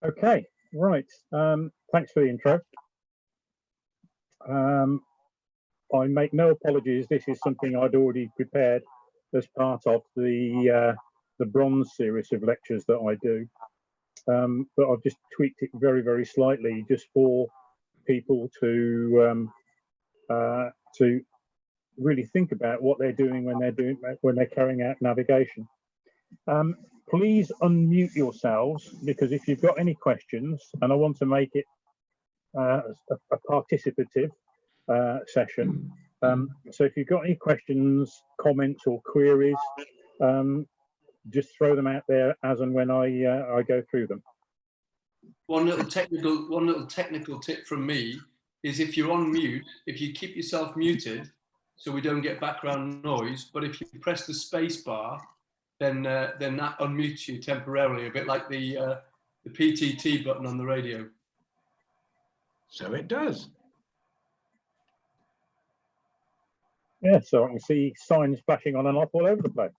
Okay, right. Thanks for the intro. I make no apologies. This is something I'd already prepared as part of the bronze series of lectures that I do. But I've just tweaked it very, very slightly just for people to really think about what they're doing when they're carrying out navigation. Please unmute yourselves, because if you've got any questions, and I want to make it a participative session. So if you've got any questions, comments, or queries, just throw them out there as and when I go through them. One little technical tip from me is, if you're on mute, if you keep yourself muted so we don't get background noise, but if you press the space bar, then that unmutes you temporarily, a bit like the PTT button on the radio. So it does. Yeah, so I can see signs flashing on and off all over the place.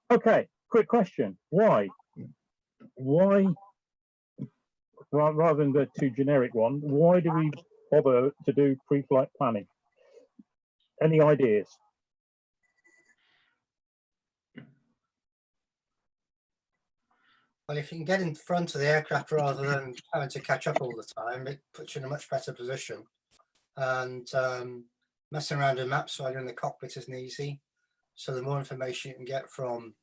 Okay, quick question. Why, rather than the too generic one, why do we bother to do pre-flight planning? Any ideas? Well, if you can get in front of the aircraft rather than having to catch up all the time, it puts you in a much better position. And messing around with maps while you're in the cockpit isn't easy. So the more information you can get from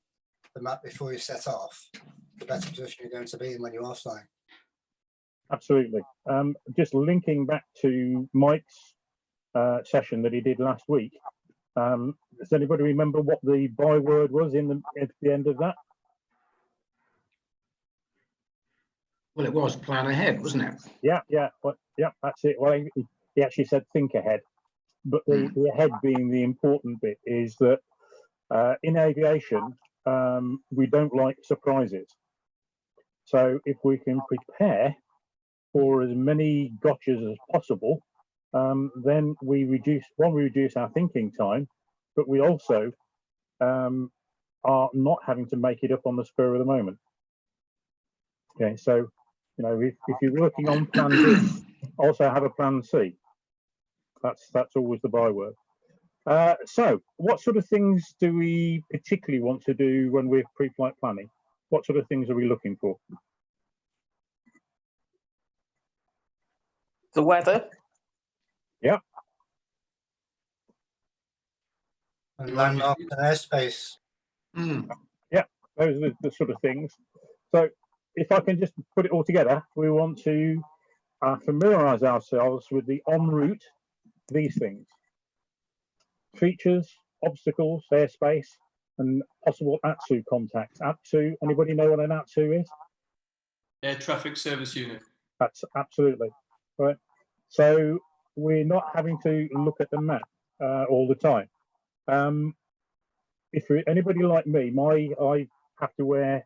the map before you set off, the better position you're going to be in when you are flying. Absolutely. Just linking back to Mike's session that he did last week. Does anybody remember what the byword was at the end of that? Well, it was plan ahead, wasn't it? Yeah, that's it. Well, he actually said think ahead, but the ahead being the important bit is that in aviation, we don't like surprises. So if we can prepare for as many gotchas as possible, then we reduce our thinking time, but we also are not having to make it up on the spur of the moment. Okay, so if you're working on plan B, also have a plan C. That's always the byword. So what sort of things do we particularly want to do when we're pre-flight planning? What sort of things are we looking for? The weather. Yeah. And landmarks and airspace. Yeah, those are the sort of things. So if I can just put it all together, we want to familiarize ourselves with the en route, these things: features, obstacles, airspace, and possible ATSU contacts. ATSU, anybody know what an ATSU is? Air Traffic Service Unit. That's absolutely right. So we're not having to look at the map all the time. If anybody like me, I have to wear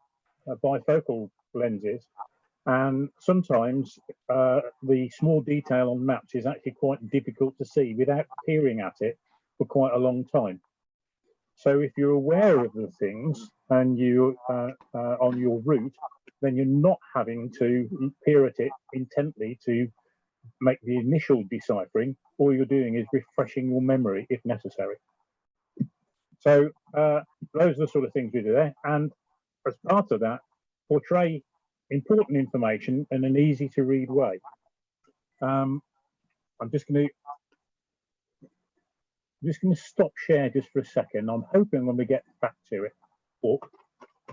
bifocal lenses, and sometimes the small detail on maps is actually quite difficult to see without peering at it for quite a long time. So if you're aware of the things and you on your route, then you're not having to peer at it intently to make the initial deciphering. All you're doing is refreshing your memory if necessary. So those are the sort of things we do there, and as part of that, portray important information in an easy to read way. I'm just going to stop share just for a second. I'm hoping when we get back to it, or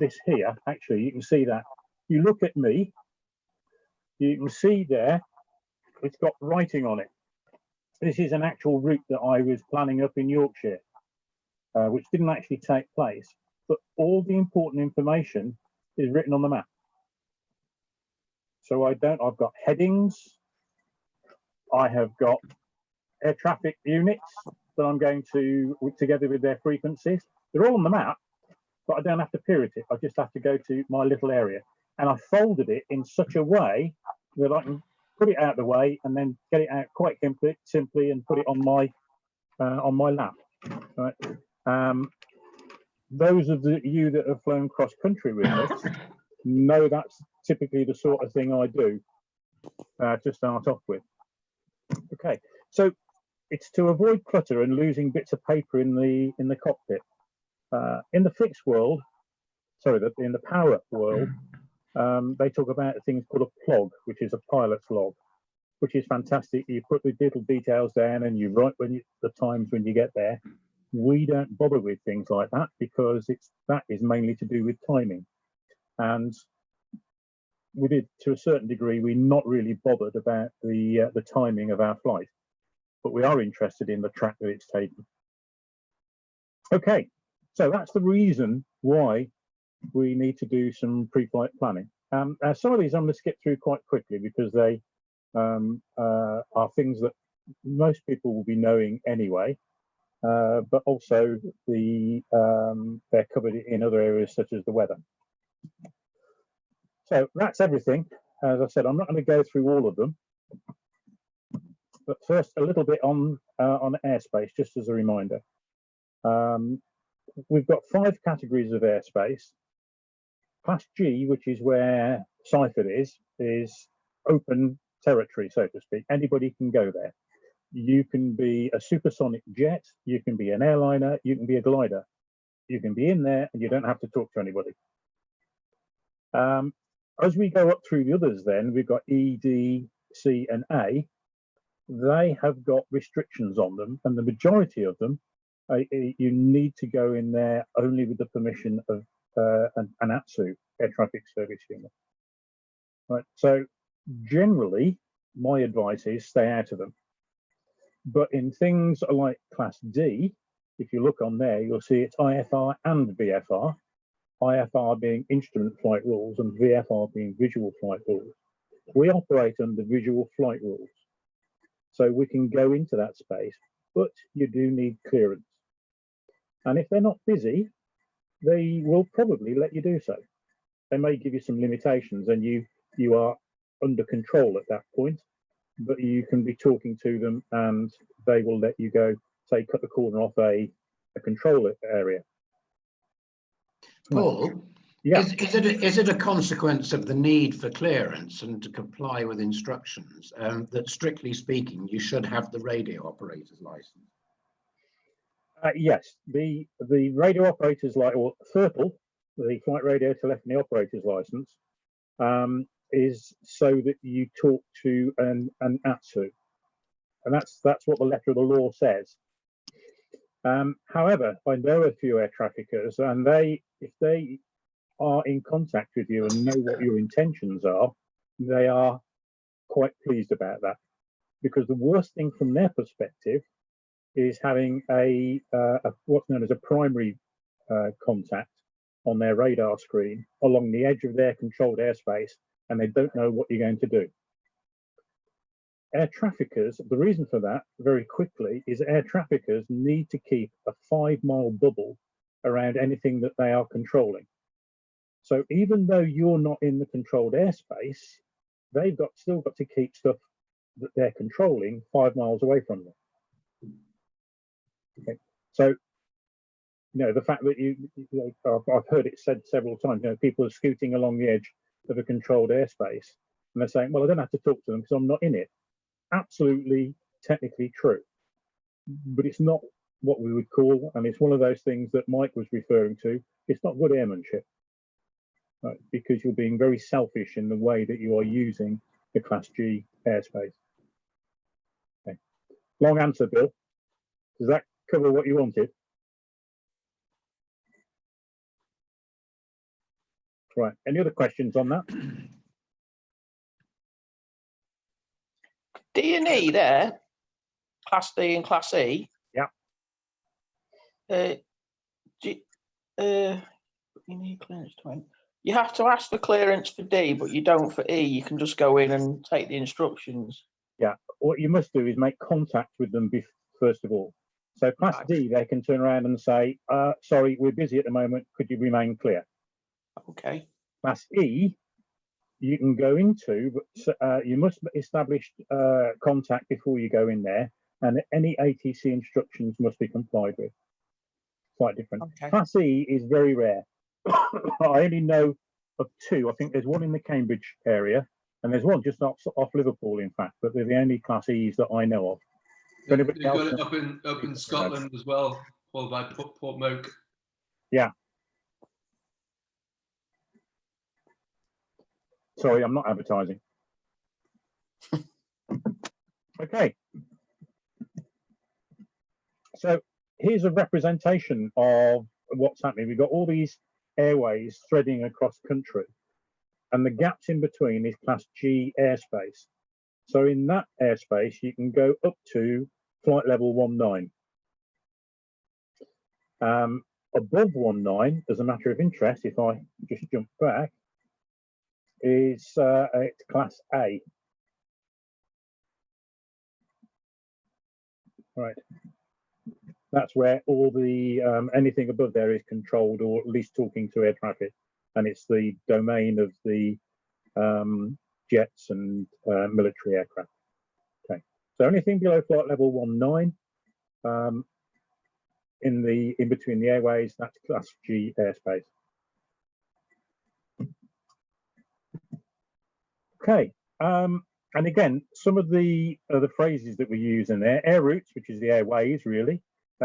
this here, actually, you can see that. You look at me, you can see there, it's got writing on it. This is an actual route that I was planning up in Yorkshire, which didn't actually take place, but all the important information is written on the map. So I've got headings, I have got air traffic units that I'm going to, together with their frequencies. They're all on the map, but I don't have to peer at it. I just have to go to my little area. And I folded it in such a way that I can put it out of the way and then get it out quite simply and put it on my lap. Right. Those of you that have flown cross country with us no, that's typically the sort of thing I do to start off with. Okay, so it's to avoid clutter and losing bits of paper in the cockpit. In the fixed world, sorry, in the power world, they talk about things called a plog, which is a pilot's log, which is fantastic. You put the little details down and you write the times when you get there. We don't bother with things like that because that is mainly to do with timing. And we did, to a certain degree, we're not really bothered about the timing of our flight, but we are interested in the track that it's taken. Okay, so that's the reason why we need to do some pre-flight planning. Some of these I'm going to skip through quite quickly because they are things that most people will be knowing anyway, but also they're covered in other areas such as the weather. So that's everything. As I said, I'm not going to go through all of them, but first a little bit on airspace, just as a reminder. We've got 5 categories of airspace. Class G, which is where Seifert is open territory, so to speak. Anybody can go there. You can be a supersonic jet, you can be an airliner, you can be a glider. You can be in there and you don't have to talk to anybody. As we go up through the others then, we've got E, D, C and A. They have got restrictions on them, and the majority of them, you need to go in there only with the permission of an ATSU, Air Traffic Service Unit. Right, so generally, my advice is stay out of them. But in things like Class D, if you look on there, you'll see it's IFR and VFR. IFR being instrument flight rules and VFR being visual flight rules. We operate under visual flight rules. So we can go into that space, but you do need clearance. And if they're not busy, they will probably let you do so. They may give you some limitations and you are under control at that point, but you can be talking to them and they will let you go, say, cut the corner off a control area. Paul, yeah. is it a consequence of the need for clearance and to comply with instructions that, strictly speaking, you should have the radio operator's license? Yes, the radio operator's license, or FRTL, the Flight Radio Telephony Operator's License, is so that you talk to an ATSU, and that's what the letter of the law says. However, I know a few air traffickers, and if they are in contact with you and know what your intentions are, they are quite pleased about that. Because the worst thing from their perspective is having a what's known as a primary contact on their radar screen along the edge of their controlled airspace, and they don't know what you're going to do. Air traffickers, the reason for that, very quickly, is air traffickers need to keep a 5-mile bubble around anything that they are controlling. So even though you're not in the controlled airspace, they've still got to keep stuff that they're controlling 5 miles away from them. Okay. So, the fact that I've heard it said several times, people are scooting along the edge of a controlled airspace and they're saying, well, I don't have to talk to them because I'm not in it. Absolutely, technically true, but it's not what we would call, and it's one of those things that Mike was referring to, it's not good airmanship, right? Because you're being very selfish in the way that you are using the Class G airspace. Okay. Long answer, Bill. Does that cover what you wanted? Right, any other questions on that? D&E there, Class D and Class E. Yeah. You need clearance to enter. You have to ask for clearance for D, but you don't for E. You can just go in and take the instructions. Yeah, what you must do is make contact with them first of all. So Class D, they can turn around and say, sorry, we're busy at the moment, could you remain clear? Okay. Class E, you can go into, but you must establish contact before you go in there, and any ATC instructions must be complied with. Quite different. Okay. Class E is very rare. I only know of two. I think there's one in the Cambridge area, and there's one just off Liverpool, in fact. But they're the only Class E's that I know of. They've got it up in Scotland as well, called by Portmoak. Yeah. Sorry, I'm not advertising. Okay. So here's a representation of what's happening. We've got all these airways threading across country, and the gaps in between is Class G airspace. So in that airspace, you can go up to flight level 19. Above 19, as a matter of interest, if I just jump back, is it's Class A. Right. That's where all the anything above there is controlled, or at least talking to air traffic, and it's the domain of the jets and military aircraft. Okay, so anything below flight level 19 in between the airways, that's Class G airspace. Okay, and again, some of the phrases that we use in there: air routes, which is the airways, really.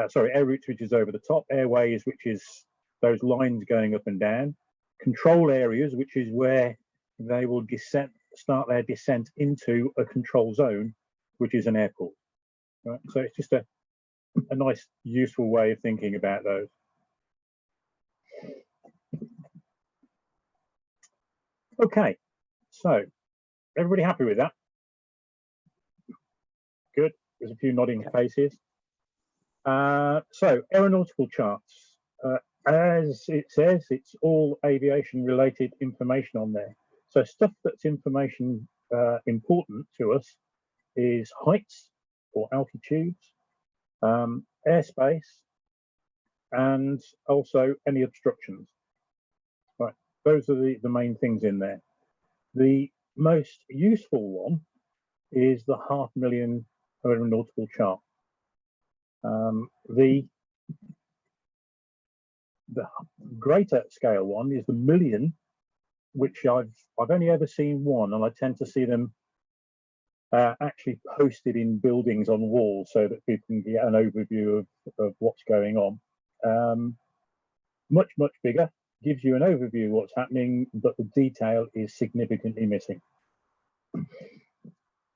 Sorry, air routes, which is over the top; airways, which is those lines going up and down; control areas, which is where they will start their descent into a control zone, which is an airport. Right? So it's just a nice, useful way of thinking about those. Okay, so everybody happy with that? Good. There's a few nodding faces. So aeronautical charts, as it says, it's all aviation related information on there. So stuff that's information important to us is heights or altitudes, airspace, and also any obstructions. Right, those are the main things in there. The most useful one is the 500,000 aeronautical chart. The greater scale one is the million, which I've only ever seen one, and I tend to see them actually posted in buildings on walls so that people can get an overview of what's going on. Much bigger, gives you an overview of what's happening, but the detail is significantly missing.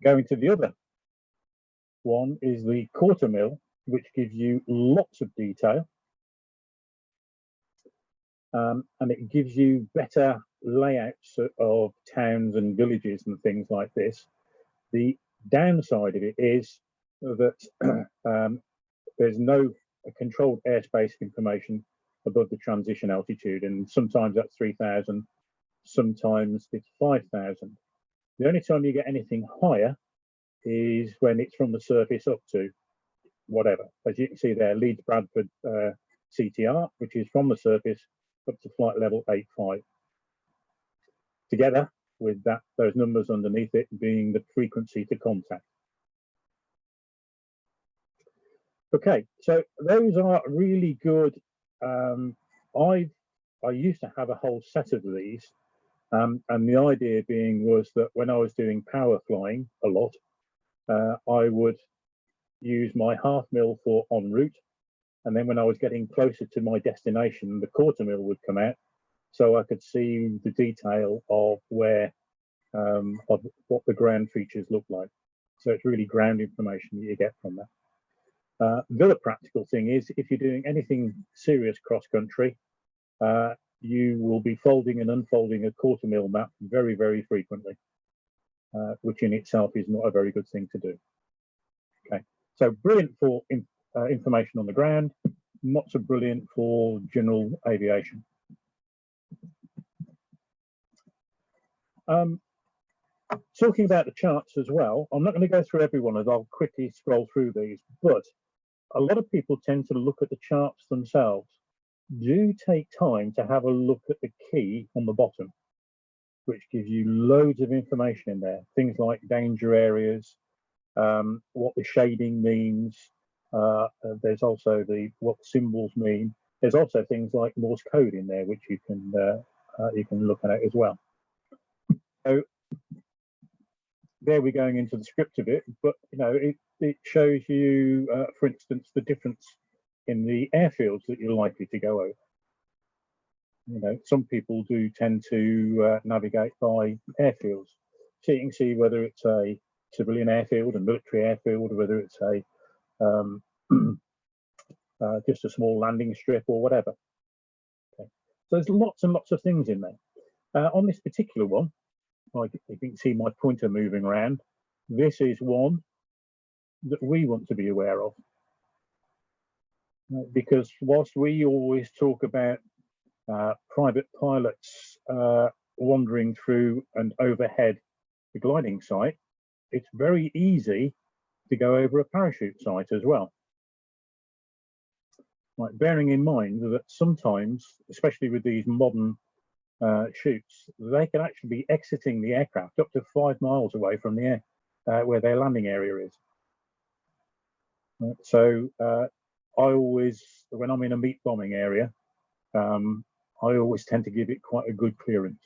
Going to the other one is the quarter mil, which gives you lots of detail, and it gives you better layouts of towns and villages and things like this. The downside of it is that there's no controlled airspace information above the transition altitude, and sometimes that's 3,000, sometimes it's 5,000. The only time you get anything higher is when it's from the surface up to whatever. As you can see there, Leeds Bradford CTR, which is from the surface up to flight level 85. Together with that, those numbers underneath it being the frequency to contact. Okay, so those are really good. I used to have a whole set of these, and the idea being was that when I was doing power flying a lot, I would use my 0.5 mil for en route, and then when I was getting closer to my destination, the quarter mil would come out, so I could see the detail of where of what the ground features look like. So it's really ground information that you get from that. The other practical thing is, if you're doing anything serious cross country, you will be folding and unfolding a quarter mil map very frequently, which in itself is not a very good thing to do. Okay, so brilliant for information on the ground, not so brilliant for general aviation. Talking about the charts as well, I'm not going to go through every one, as I'll quickly scroll through these, but a lot of people tend to look at the charts themselves. Do take time to have a look at the key on the bottom, which gives you loads of information in there. Things like danger areas, what the shading means. There's also what the symbols mean. There's also things like Morse code in there, which you can you can look at it as well. So there we're going into the script a bit, but it shows you, for instance, the difference in the airfields that you're likely to go over. Some people do tend to navigate by airfields, so you can see whether it's a civilian airfield, a military airfield, or whether it's a just a small landing strip or whatever. Okay. So there's lots and lots of things in there. On this particular one, you can see my pointer moving around. This is one that we want to be aware of, because whilst we always talk about private pilots wandering through and overhead the gliding site, it's very easy to go over a parachute site as well. Bearing in mind that sometimes, especially with these modern chutes, they can actually be exiting the aircraft up to 5 miles away from the air where their landing area is. So I always, when I'm in a meat bombing area, I always tend to give it quite a good clearance.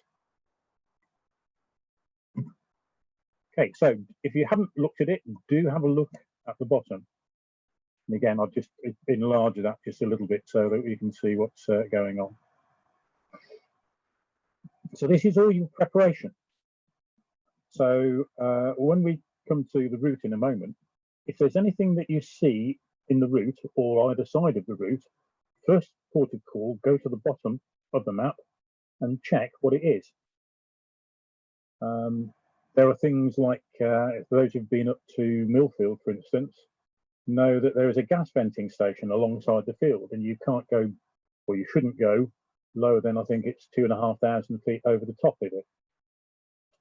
Okay, so if you haven't looked at it, do have a look at the bottom. And again, I'll just enlarge that just a little bit so that you can see what's going on. So this is all your preparation. So when we come to the route in a moment, if there's anything that you see in the route or either side of the route, first port of call, go to the bottom of the map and check what it is. There are things like, if those who've been up to Millfield, for instance, know that there is a gas venting station alongside the field, and you can't go, or you shouldn't go, lower than, I think it's 2,500 feet over the top of it.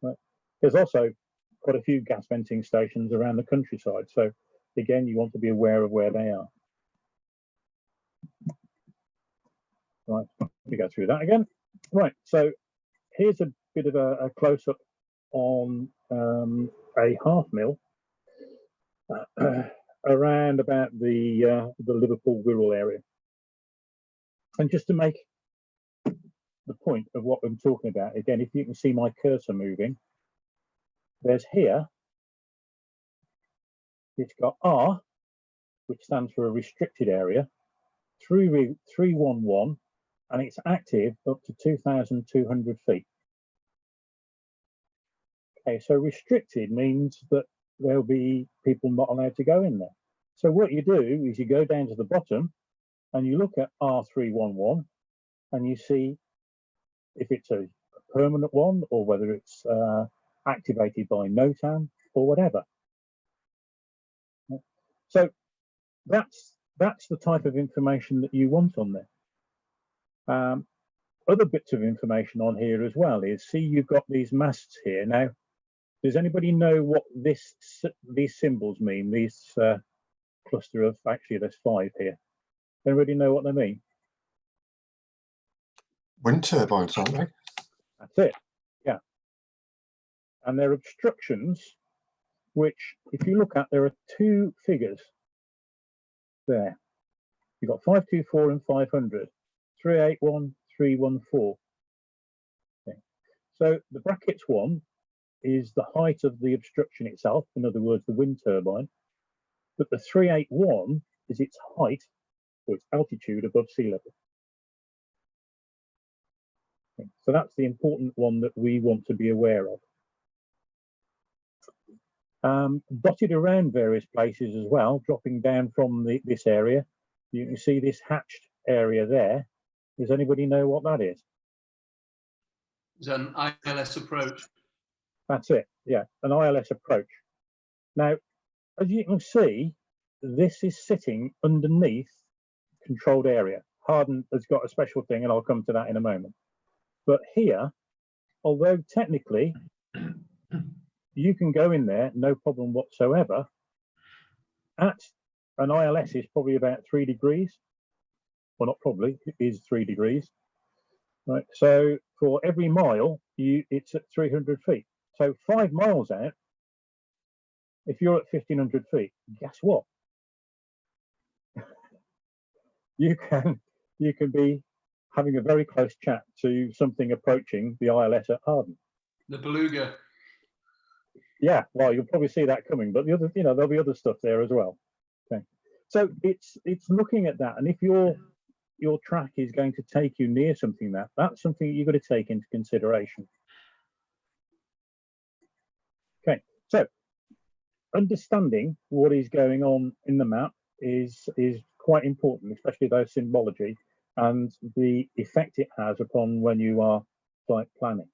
Right. There's also quite a few gas venting stations around the countryside, so again, you want to be aware of where they are. Right, we go through that again. Right, so here's a bit of a close-up on a half mil around about the Liverpool Wirral area. And just to make the point of what I'm talking about, again, if you can see my cursor moving, there's here, it's got R, which stands for a restricted area, 311, and it's active up to 2,200 feet. Okay, so restricted means that there'll be people not allowed to go in there. So what you do is you go down to the bottom and you look at R311 and you see if it's a permanent one or whether it's activated by NOTAM or whatever. So that's the type of information that you want on there. Other bits of information on here as well is, see, you've got these masts here. Now, does anybody know what these symbols mean? These cluster of, actually there's 5 here. Anybody know what they mean? Wind turbines, aren't they? That's it, yeah. And they're obstructions, which if you look at, there are 2 figures there. You've got 524 and 500, 381, 314. Okay. So the brackets one is the height of the obstruction itself, in other words, the wind turbine. But the 381 is its height, or its altitude above sea level. Okay. So that's the important one that we want to be aware of. Dotted around various places as well, dropping down from this area, you can see this hatched area there. Does anybody know what that is? It's an ILS approach. That's it, yeah, an ILS approach. Now, as you can see, this is sitting underneath controlled area. Harden has got a special thing, and I'll come to that in a moment. But here, although technically you can go in there, no problem whatsoever, at an ILS is probably about 3 degrees. Well, not probably, it is 3 degrees. Right, so for every mile, it's at 300 feet. So 5 miles out, if you're at 1,500 feet, guess what? you can be having a very close chat to something approaching the ILS at Arden. The beluga. Yeah, well, you'll probably see that coming, but the other, there'll be other stuff there as well. Okay, so it's looking at that, and if your track is going to take you near something, that's something you've got to take into consideration. Okay, so understanding what is going on in the map is quite important, especially those symbology and the effect it has upon when you are flight planning.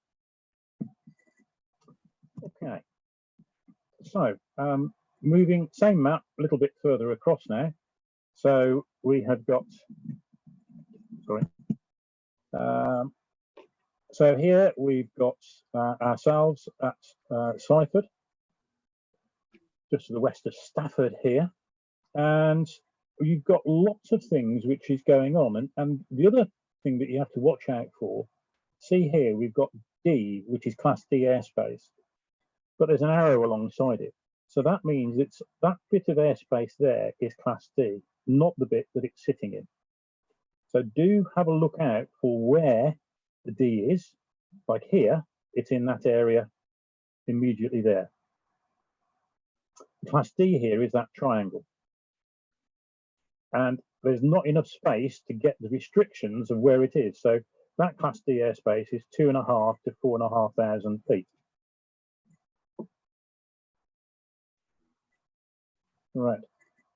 Okay, so moving, same map, a little bit further across now. So we have got, sorry. So here we've got ourselves at Seifert, just to the west of Stafford here, and you've got lots of things which is going on, and the other thing that you have to watch out for, see here we've got D, which is Class D airspace, but there's an arrow alongside it, so that means it's that bit of airspace there is Class D, not the bit that it's sitting in. So do have a look out for where the D is, like here, it's in that area immediately there. Class D here is that triangle. And there's not enough space to get the restrictions of where it is. So that Class D airspace is 2.5 to 4,500 feet. Right.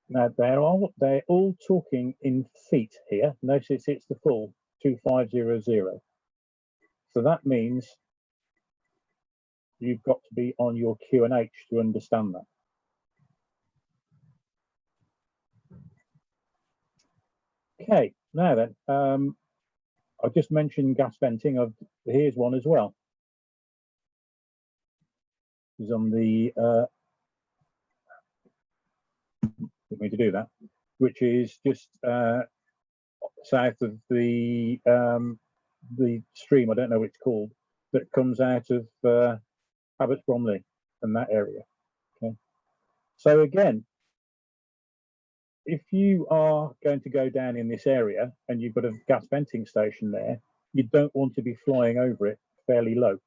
Now they're all talking in feet here. Notice it's the full 2500. So that means you've got to be on your Q&H to understand that. Okay, now then, I just mentioned gas venting. Here's one as well. It's on the didn't mean to do that, which is just south of the stream. I don't know what it's called, that comes out of Abbots Bromley and that area. Okay, so again, if you are going to go down in this area and you've got a gas venting station there, you don't want to be flying over it fairly low.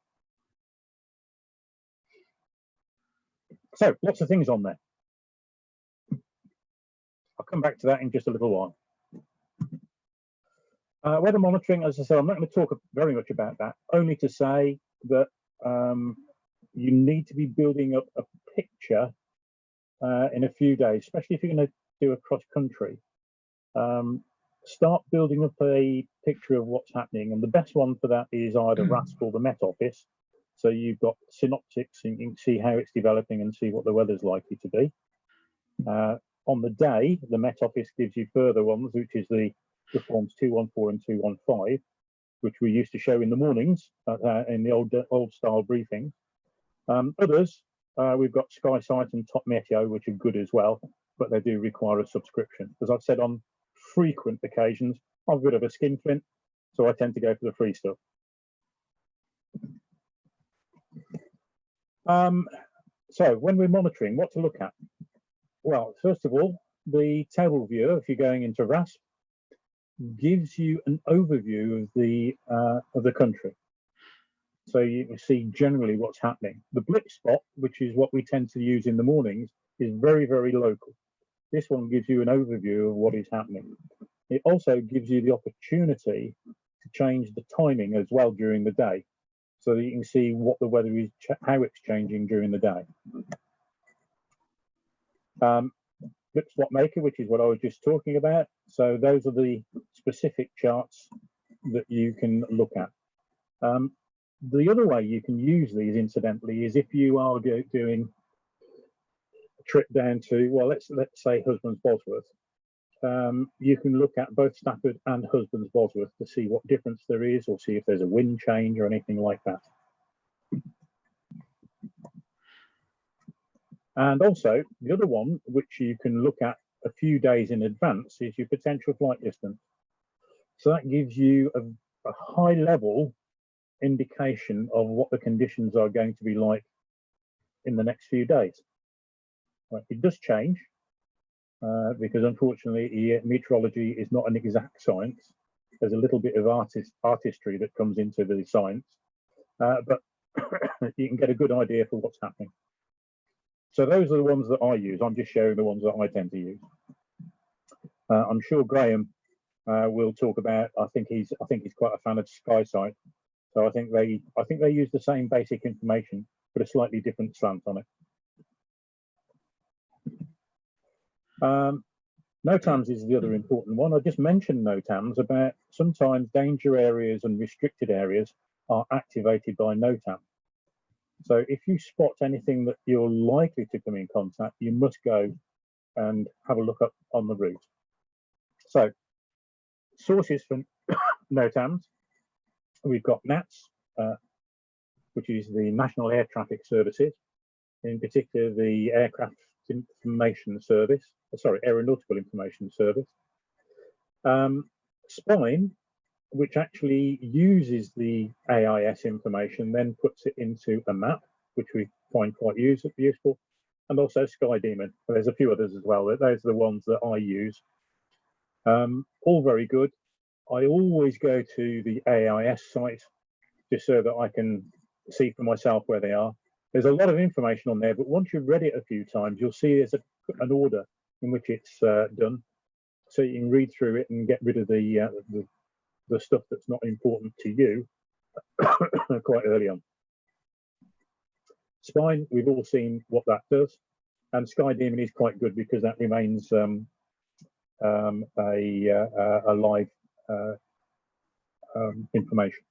So lots of things on there. I'll come back to that in just a little while. Weather monitoring, as I said, I'm not going to talk very much about that, only to say that you need to be building up a picture in a few days, especially if you're going to do a cross country. Start building up a picture of what's happening, and the best one for that is either RASP or the Met Office. So you've got synoptics and you can see how it's developing and see what the weather's likely to be. On the day, the Met Office gives you further ones, which is the forms 214 and 215, which we used to show in the mornings in the old style briefings. Others, we've got SkySight and Top Meteo, which are good as well, but they do require a subscription. As I've said on frequent occasions, I'm a bit of a skinflint, so I tend to go for the free stuff. So when we're monitoring, what to look at? Well, first of all, the table viewer, if you're going into RASP, gives you an overview of the country. So you can see generally what's happening. The blip spot, which is what we tend to use in the mornings, is very, very local. This one gives you an overview of what is happening. It also gives you the opportunity to change the timing as well during the day, so that you can see what the weather is, how it's changing during the day. Blip spot maker, which is what I was just talking about. So those are the specific charts that you can look at. The other way you can use these, incidentally, is if you are doing a trip down to, well, let's say Husbands Bosworth. You can look at both Stafford and Husbands Bosworth to see what difference there is, or see if there's a wind change or anything like that. And also, the other one, which you can look at a few days in advance, is your potential flight distance. So that gives you a high level indication of what the conditions are going to be like in the next few days. Right, it does change because unfortunately meteorology is not an exact science, There's a little bit of artistry that comes into the science, but you can get a good idea for what's happening. So those are the ones that I use. I'm just sharing the ones that I tend to use. I'm sure Graham will talk about. I think he's quite a fan of SkySight. So I think they use the same basic information, but a slightly different slant on it. NOTAMs is the other important one. I just mentioned NOTAMs about sometimes danger areas and restricted areas are activated by NOTAM. So if you spot anything that you're likely to come in contact, you must go and have a look up on the route. So sources for NOTAMs, we've got NATS, which is the National Air Traffic Services, in particular the Aircraft Information Service, Aeronautical Information Service. SPINE, which actually uses the AIS information, then puts it into a map, which we find quite useful, and also Sky Demon. There's a few others as well. Those are the ones that I use. All very good. I always go to the AIS site just so that I can see for myself where they are. There's a lot of information on there, but once you've read it a few times, you'll see there's an order in which it's done, so you can read through it and get rid of the stuff that's not important to you quite early on. Spine, we've all seen what that does, and Sky Demon is quite good because that remains a live information.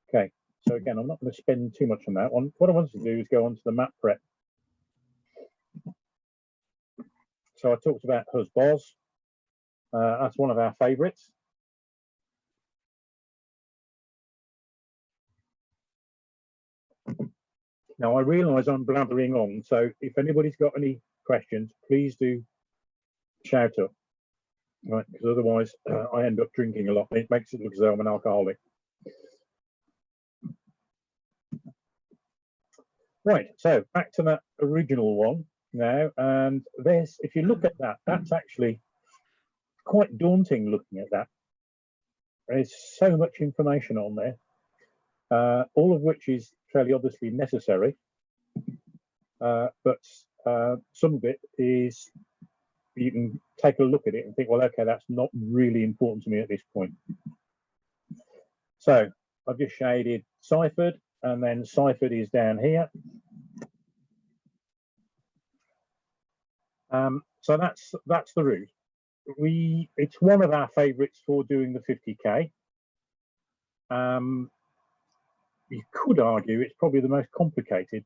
Okay, so again, I'm not going to spend too much on that one. What I wanted to do is go on to the map prep. So I talked about HUSBOS. That's one of our favourites. Now I realise I'm blathering on, so if anybody's got any questions, please do shout up, right? Because otherwise I end up drinking a lot. It makes it look as though I'm an alcoholic. Right, so back to that original one now, and this, if you look at that, that's actually quite daunting looking at that. There's so much information on there, all of which is fairly obviously necessary, but some of it is, you can take a look at it and think, well, okay, that's not really important to me at this point. So I've just shaded Seifert, and then Seifert is down here. So that's the route. It's one of our favourites for doing the 50k. You could argue it's probably the most complicated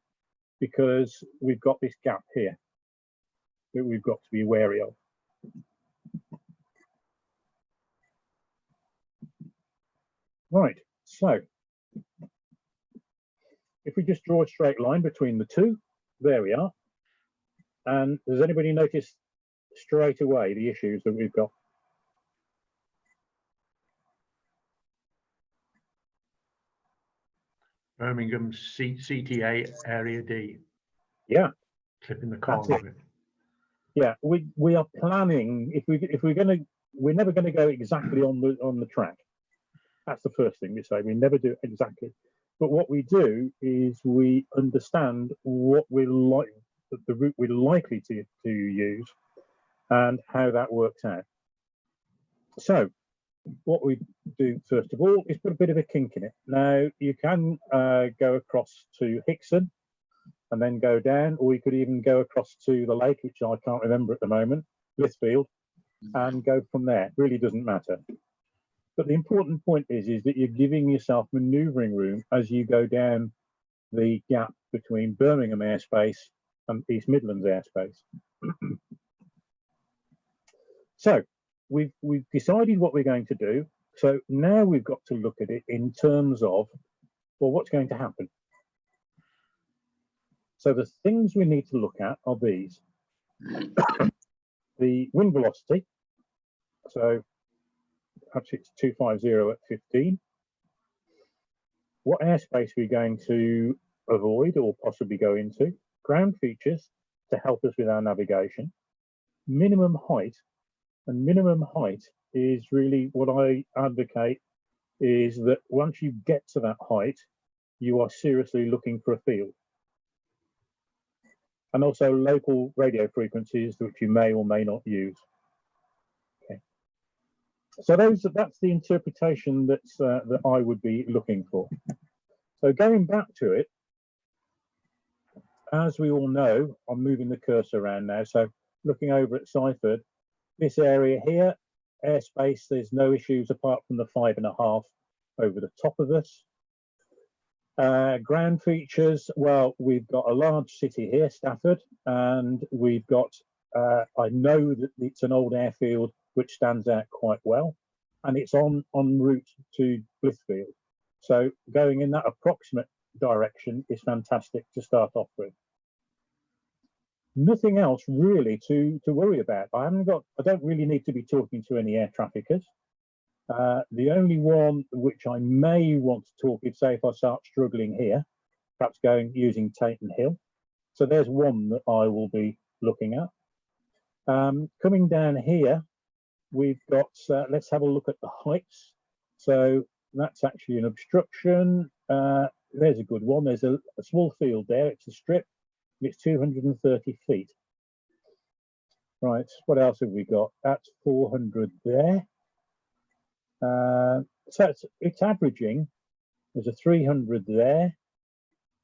because we've got this gap here that we've got to be wary of. Right, so if we just draw a straight line between the two, there we are. And does anybody notice straight away the issues that we've got? Birmingham CTA Area D. Yeah. Clipping the corner of it. Yeah, we are planning, we're never gonna go exactly on the track. That's the first thing we say. We never do it exactly. But what we do is we understand what we're like, the route we're likely to use, and how that works out. So what we do first of all is put a bit of a kink in it. Now you can go across to Hickson and then go down, or you could even go across to the lake, which I can't remember at the moment, Blithfield, and go from there. It really doesn't matter. But the important point is that you're giving yourself manoeuvring room as you go down the gap between Birmingham airspace and East Midlands airspace. So we've decided what we're going to do. So now we've got to look at it in terms of, well, what's going to happen? So the things we need to look at are these. The wind velocity. So perhaps it's 250 at 15. What airspace we're going to avoid or possibly go into. Ground features to help us with our navigation. Minimum height. And minimum height is really what I advocate, is that once you get to that height, you are seriously looking for a field. And also local radio frequencies which you may or may not use. Okay. So that's the interpretation that I would be looking for. So going back to it, as we all know, I'm moving the cursor around now. So looking over at Seifert, this area here, airspace, there's no issues apart from the 5.5 over the top of us. Ground features, well, we've got a large city here, Stafford, and we've got, I know that it's an old airfield which stands out quite well, and it's en route to Blithfield. So going in that approximate direction is fantastic to start off with. Nothing else really to worry about. I don't really need to be talking to any air traffickers. The only one which I may want to talk is, say, if I start struggling here, perhaps using Tainton Hill. So there's one that I will be looking at. Coming down here, we've got, let's have a look at the heights. So that's actually an obstruction. There's a good one. There's a small field there. It's a strip. It's 230 feet. Right, what else have we got? That's 400 there. So it's averaging, there's a 300 there,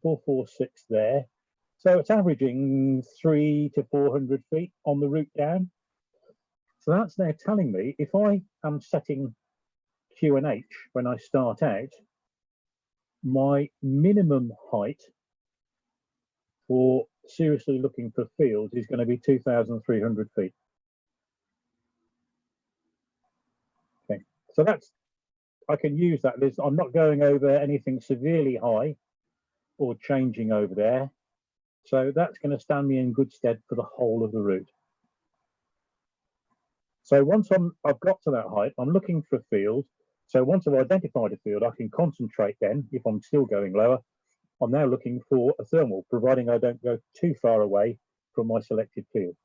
446 there. So it's averaging 300 to 400 feet on the route down. So that's now telling me if I am setting QNH when I start out, my minimum height for seriously looking for fields is going to be 2,300 feet. Okay, so I can use that. I'm not going over anything severely high or changing over there. So that's going to stand me in good stead for the whole of the route. So once I've got to that height, I'm looking for a field. So once I've identified a field, I can concentrate then, if I'm still going lower, I'm now looking for a thermal, providing I don't go too far away from my selected field.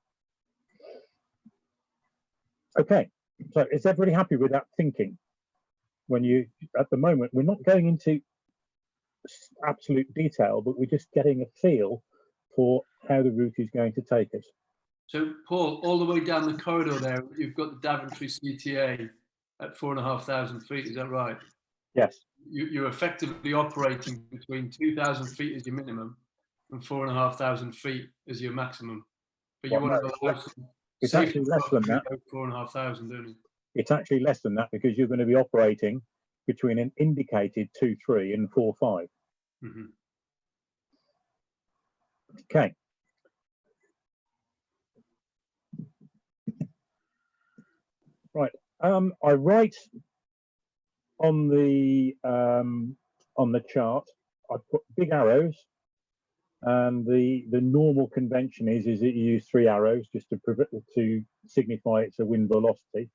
Okay, so is everybody happy with that thinking? At the moment, we're not going into absolute detail, but we're just getting a feel for how the route is going to take us. So, Paul, all the way down the corridor there, you've got the Daventry CTA at 4,500 feet, is that right? Yes. You're effectively operating between 2,000 feet as your minimum and 4,500 feet as your maximum. But you want to allow it's actually less than that. 4,500, don't you? It's actually less than that because you're going to be operating between an indicated 2.3 and 4.5. Mm-hmm. Okay. Right. I write on the chart. I put big arrows, and the normal convention is that you use 3 arrows just to signify it's a wind velocity.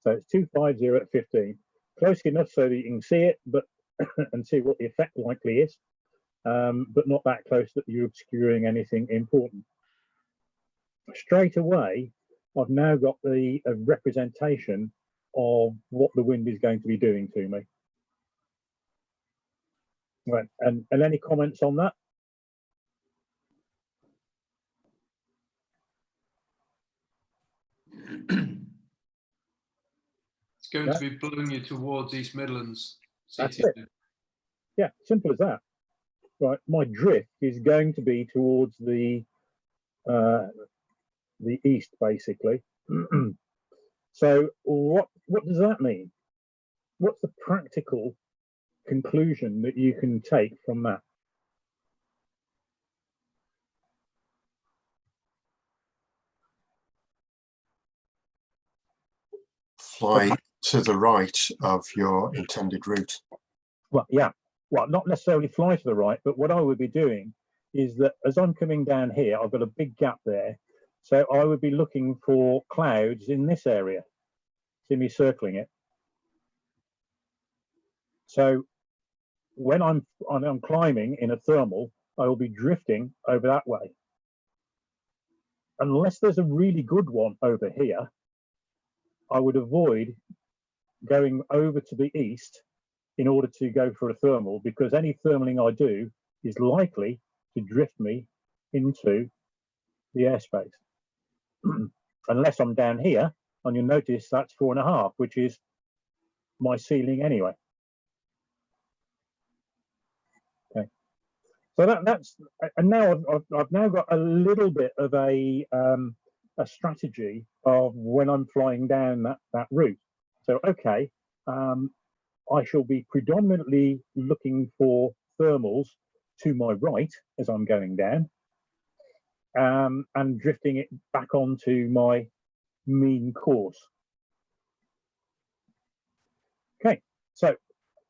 So it's 250 at 15, close enough so that you can see it, but and see what the effect likely is, but not that close that you're obscuring anything important. Straight away, I've now got a representation of what the wind is going to be doing to me. Right, and any comments on that? It's going to be blowing you towards East Midlands. That's it. Yeah, simple as that. Right, my drift is going to be towards the east, basically. So what does that mean? What's the practical conclusion that you can take from that? Fly to the right of your intended route. Well, yeah. Well, not necessarily fly to the right, but what I would be doing is that as I'm coming down here, I've got a big gap there. So I would be looking for clouds in this area. See me circling it. So when I'm climbing in a thermal, I will be drifting over that way. Unless there's a really good one over here, I would avoid going over to the east in order to go for a thermal, because any thermaling I do is likely to drift me into the airspace. Unless I'm down here, and you'll notice that's 4.5, which is my ceiling anyway. Okay, so that's, and now I've now got a little bit of a strategy of when I'm flying down that route. So okay, I shall be predominantly looking for thermals to my right as I'm going down, and drifting it back onto my mean course. Okay, so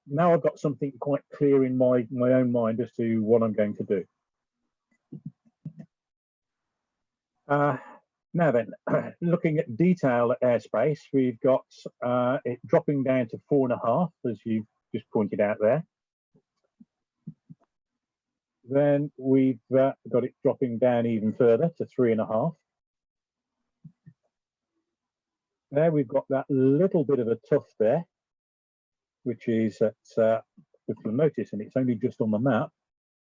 now I've got something quite clear in my own mind as to what I'm going to do. Now then, looking at detail airspace, we've got it dropping down to 4.5, as you've just pointed out there. Then we've got it dropping down even further to 3.5. There we've got that little bit of a tuft there, which is at, if you'll notice, and it's only just on the map,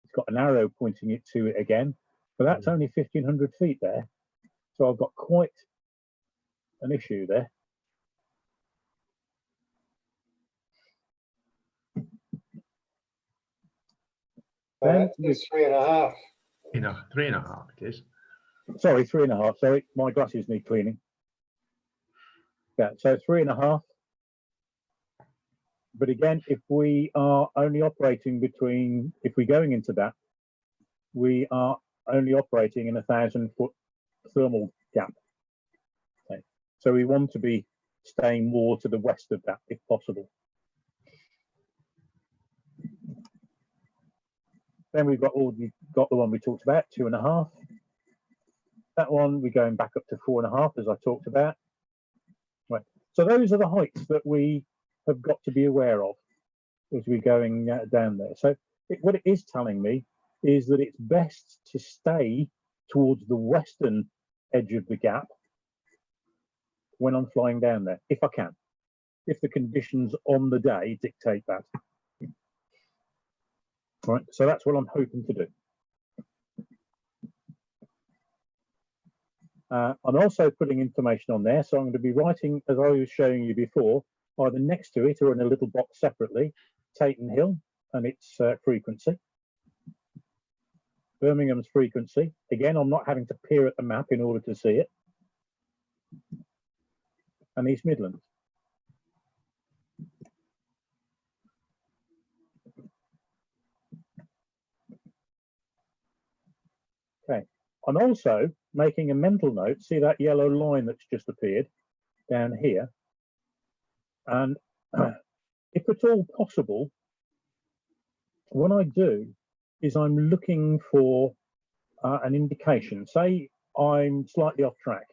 it's got an arrow pointing it to it again, but that's only 1,500 feet there. So I've got quite an issue there. Then it's 3.5. You know, 3.5 it is. Sorry, 3.5. Sorry, my glasses need cleaning. Yeah, so 3.5. But again, if we are only operating between, if we're going into that, we are only operating in 1,000-foot thermal gap. Okay. So we want to be staying more to the west of that if possible. Then we've got the one we talked about, 2.5. That one we're going back up to 4.5, as I talked about. Right. So those are the heights that we have got to be aware of as we're going down there. So what it is telling me is that it's best to stay towards the western edge of the gap when I'm flying down there, if I can, if the conditions on the day dictate that. All right, so that's what I'm hoping to do. I'm also putting information on there, so I'm going to be writing, as I was showing you before, either next to it or in a little box separately, Taton Hill and its frequency, Birmingham's frequency. Again, I'm not having to peer at the map in order to see it, and East Midlands. Okay, I'm also making a mental note, see that yellow line that's just appeared down here, and if at all possible, what I do is I'm looking for an indication. Say I'm slightly off track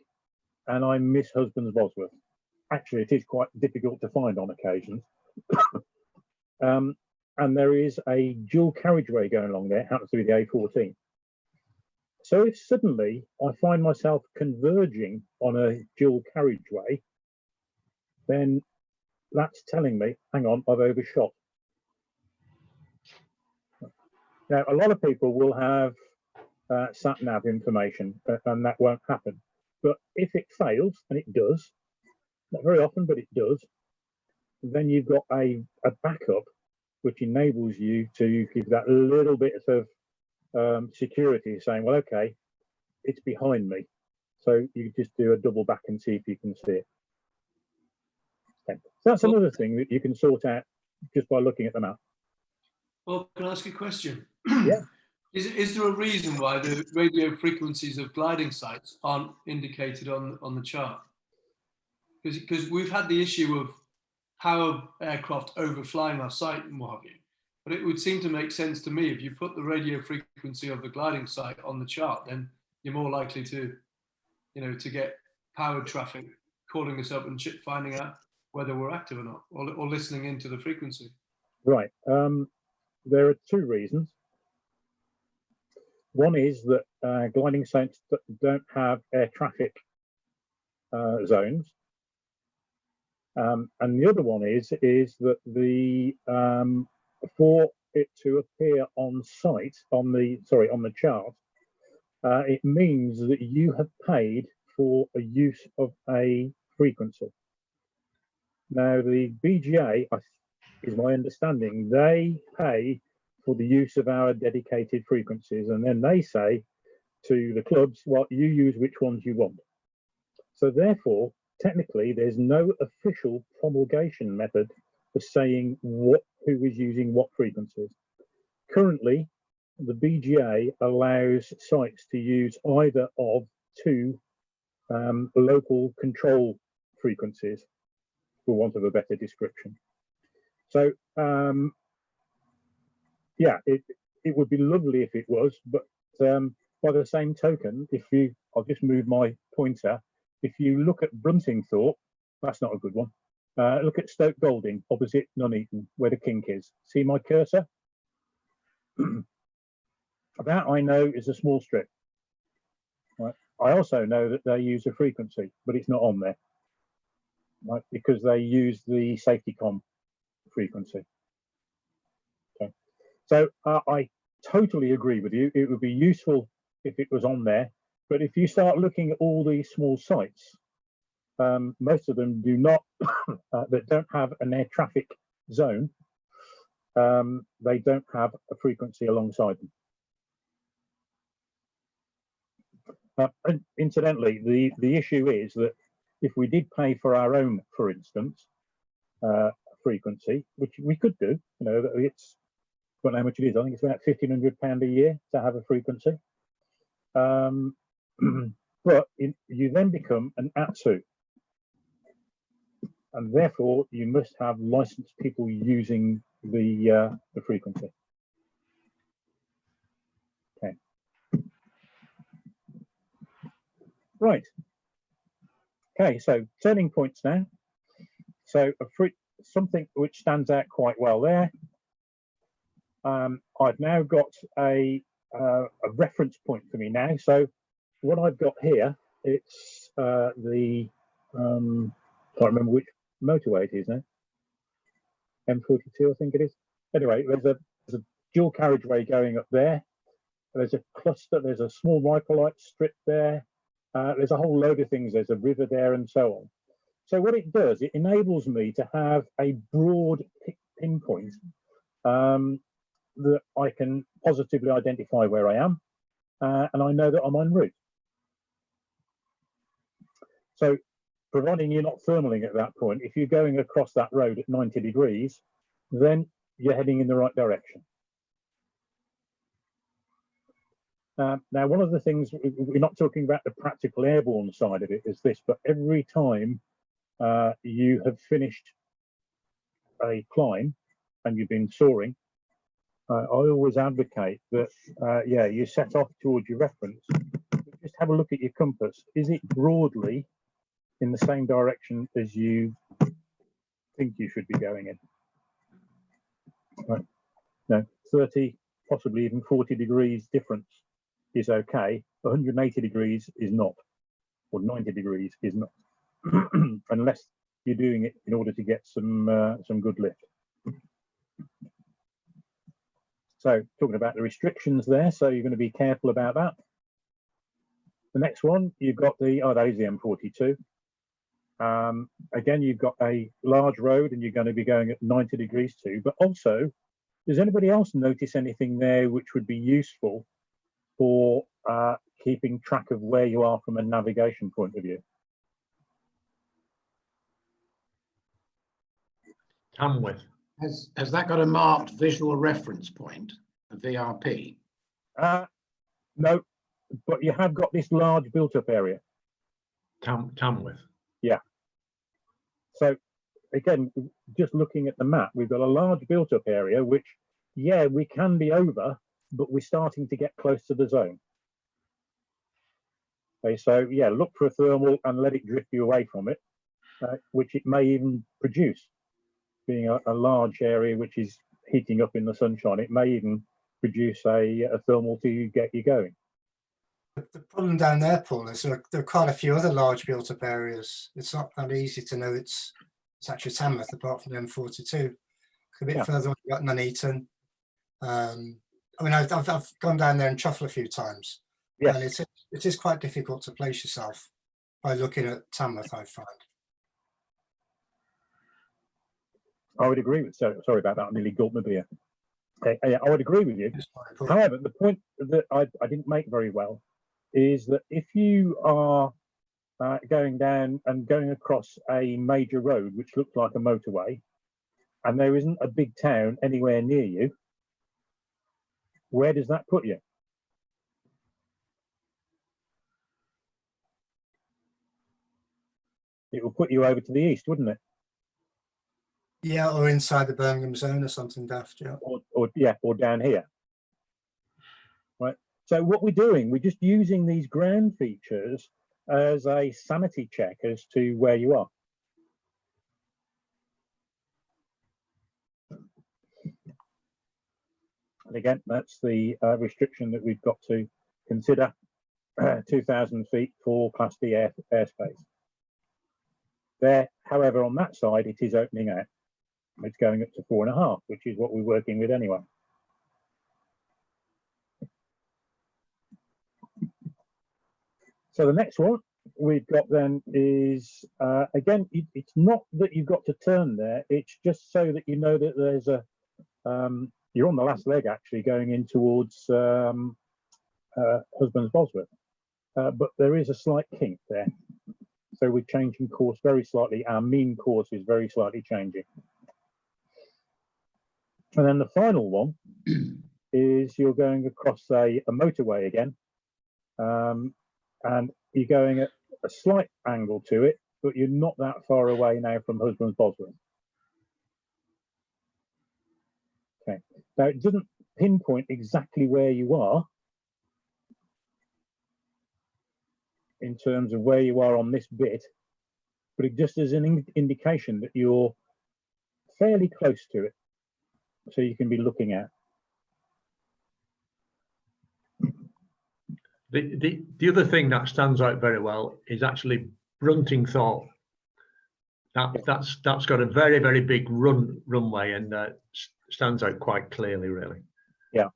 and I miss Husbands Bosworth. Actually, it is quite difficult to find on occasions. And there is a dual carriageway going along there, happens to be the A14. So if suddenly I find myself converging on a dual carriageway, then that's telling me, hang on, I've overshot. Now, a lot of people will have sat-nav information, and that won't happen. But if it fails, and it does, not very often, but it does, then you've got a backup which enables you to give that little bit of security, saying, well, okay, it's behind me. So you just do a double back and see if you can see it. Okay. So that's another thing that you can sort out just by looking at the map. Well, can I ask a question? Yeah. Is there a reason why the radio frequencies of gliding sites aren't indicated on the chart? Because we've had the issue of how aircraft overflying our site and what have you. But it would seem to make sense to me, if you put the radio frequency of the gliding site on the chart, then you're more likely to, to get powered traffic calling us up and finding out whether we're active or not, or listening into the frequency. Right. There are two reasons. One is that gliding sites don't have air traffic zones. And the other one is that the for it to appear on site on the chart, it means that you have paid for a use of a frequency. Now, the BGA, is my understanding, they pay for the use of our dedicated frequencies, and then they say to the clubs, well, you use which ones you want. So therefore, technically, there's no official promulgation method for saying who is using what frequencies. Currently, the BGA allows sites to use either of two local control frequencies, for want of a better description. So yeah, it would be lovely if it was, but by the same token, I'll just move my pointer. If you look at Bruntingthorpe, that's not a good one. Look at Stoke Golding, opposite Nuneaton, where the kink is. See my cursor? That I know is a small strip. Right. I also know that they use a frequency, but it's not on there, right? Because they use the safety com frequency. Okay. So I totally agree with you. It would be useful if it was on there, but if you start looking at all these small sites, most of them do not, that don't have an air traffic zone, they don't have a frequency alongside them. And incidentally, the issue is that if we did pay for our own, for instance, frequency, which we could do, you know, it's, I don't know how much it is. I think it's about £1,500 a year to have a frequency. But you then become an ATSU, and therefore you must have licensed people using the frequency. Okay. Right. Okay, so turning points now. So something which stands out quite well there. I've now got a reference point for me now. So what I've got here, it's the can't remember which motorway it is now. M42, I think it is. Anyway, there's a dual carriageway going up there. There's a cluster. There's a small microlight strip there. There's a whole load of things. There's a river there and so on. So what it does, it enables me to have a broad pinpoint that I can positively identify where I am, and I know that I'm en route. So providing you're not thermaling at that point, if you're going across that road at 90 degrees, then you're heading in the right direction. Now, one of the things, we're not talking about the practical airborne side of it is this, but every time you have finished a climb and you've been soaring, I always advocate that, yeah, you set off towards your reference, but just have a look at your compass. Is it broadly in the same direction as you think you should be going in? Right. No, 30, possibly even 40 degrees difference is okay. 180 degrees is not, or 90 degrees is not, unless you're doing it in order to get some good lift. So talking about the restrictions there, so you're going to be careful about that. The next one, you've got the, oh, that is the M42. Again, you've got a large road and you're going to be going at 90 degrees too, but also, does anybody else notice anything there which would be useful for keeping track of where you are from a navigation point of view? Tamworth. Has that got a marked visual reference point, a VRP? No, but you have got this large built-up area. Tamworth. Yeah. So again, just looking at the map, we've got a large built-up area, which, yeah, we can be over, but we're starting to get close to the zone. Okay, so yeah, look for a thermal and let it drift you away from it, which it may even produce. Being a large area which is heating up in the sunshine, it may even produce a thermal to get you going. The problem down there, Paul, is there are quite a few other large built-up areas. It's not that easy to know it's it's actually Tamworth, apart from the M42. A bit Yeah. further on, you've got Nuneaton. I mean, I've gone down there and Truffle a few times, Yes. and it is quite difficult to place yourself by looking at Tamworth, I find. I would agree with. Sorry about that. I nearly gulped my beer. I would agree with you. It's quite important. However, the point that I didn't make very well is that if you are going down and going across a major road which looks like a motorway, and there isn't a big town anywhere near you, where does that put you? It will put you over to the east, wouldn't it? Yeah, or inside the Birmingham zone or something daft, yeah. Or down here. Right. So what we're doing, we're just using these ground features as a sanity check as to where you are. And again, that's the restriction that we've got to consider, 2,000 feet for Class D airspace. There, however, on that side, it is opening out. It's going up to 4.5, which is what we're working with anyway. So the next one we've got then is, again, it's not that you've got to turn there, it's just so that you know that there's a, you're on the last leg actually going in towards Husbands Bosworth, but there is a slight kink there. So we're changing course very slightly. Our mean course is very slightly changing. And then the final one is you're going across a motorway again, and you're going at a slight angle to it, but you're not that far away now from Husbands Bosworth. Okay, now it doesn't pinpoint exactly where you are in terms of where you are on this bit, but it just is an indication that you're fairly close to it, so you can be looking at. The other thing that stands out very well is actually Bruntingthorpe. That's got a very, very big runway, and stands out quite clearly, really. Yeah,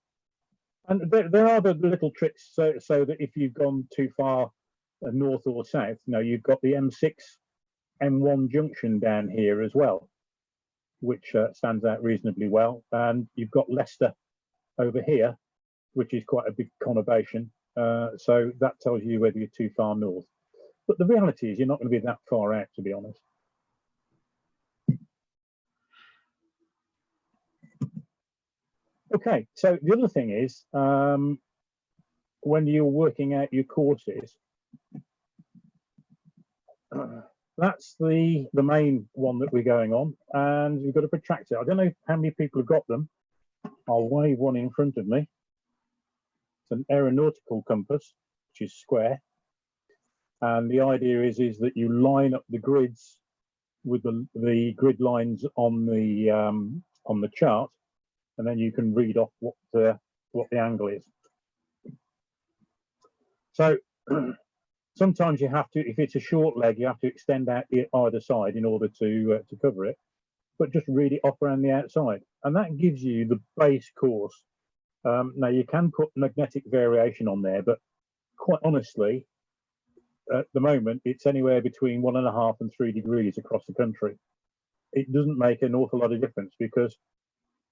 and there are the little tricks so that if you've gone too far north or south, you know, you've got the M6 M1 junction down here as well, which stands out reasonably well, and you've got Leicester over here, which is quite a big conurbation. So that tells you whether you're too far north. But the reality is you're not going to be that far out, to be honest. Okay, so the other thing is, when you're working out your courses, that's the main one that we're going on, and we've got a protractor. I don't know how many people have got them. I'll wave one in front of me. It's an aeronautical compass, which is square, and the idea is that you line up the grids with the grid lines on the chart, and then you can read off what the angle is. So sometimes you have to, if it's a short leg, you have to extend out either side in order to cover it, but just read it off around the outside, and that gives you the base course. Now you can put magnetic variation on there, but quite honestly, at the moment, it's anywhere between 1.5 and 3 degrees across the country. It doesn't make an awful lot of difference, because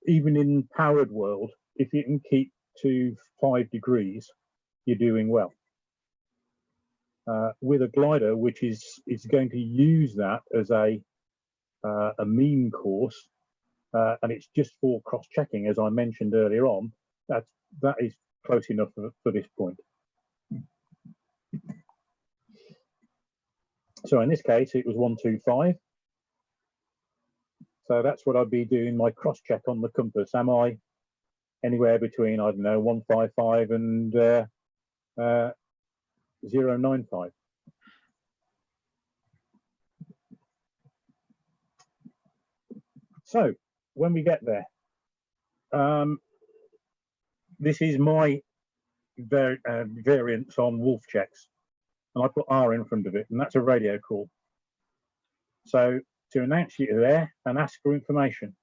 even in powered world, if you can keep to 5 degrees, you're doing well. With a glider, which is going to use that as a mean course, and it's just for cross-checking, as I mentioned earlier on, that is close enough for this point. So in this case, it was 125. So that's what I'd be doing my cross-check on the compass. Am I anywhere between, I don't know, 155 and 095? So when we get there, this is my variance on wolf checks, and I put R in front of it, and that's a radio call. So to announce you're there and ask for information.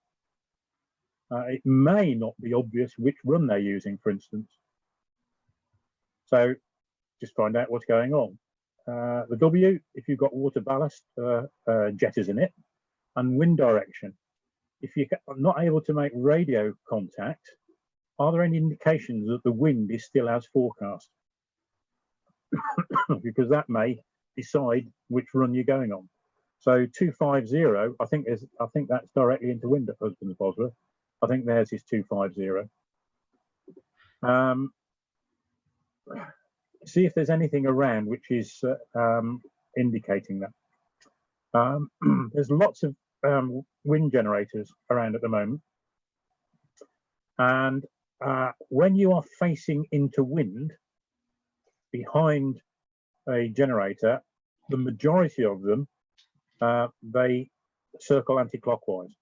It may not be obvious which run they're using, for instance. So just find out what's going on. The W, if you've got water ballast, jetters in it, and wind direction. If you're not able to make radio contact, are there any indications that the wind is still as forecast? Because that may decide which run you're going on. So 250, I think that's directly into wind at Husbands Bosworth. I think theirs is 250. See if there's anything around which is indicating that. There's lots of wind generators around at the moment, and when you are facing into wind behind a generator, the majority of them they circle anti-clockwise.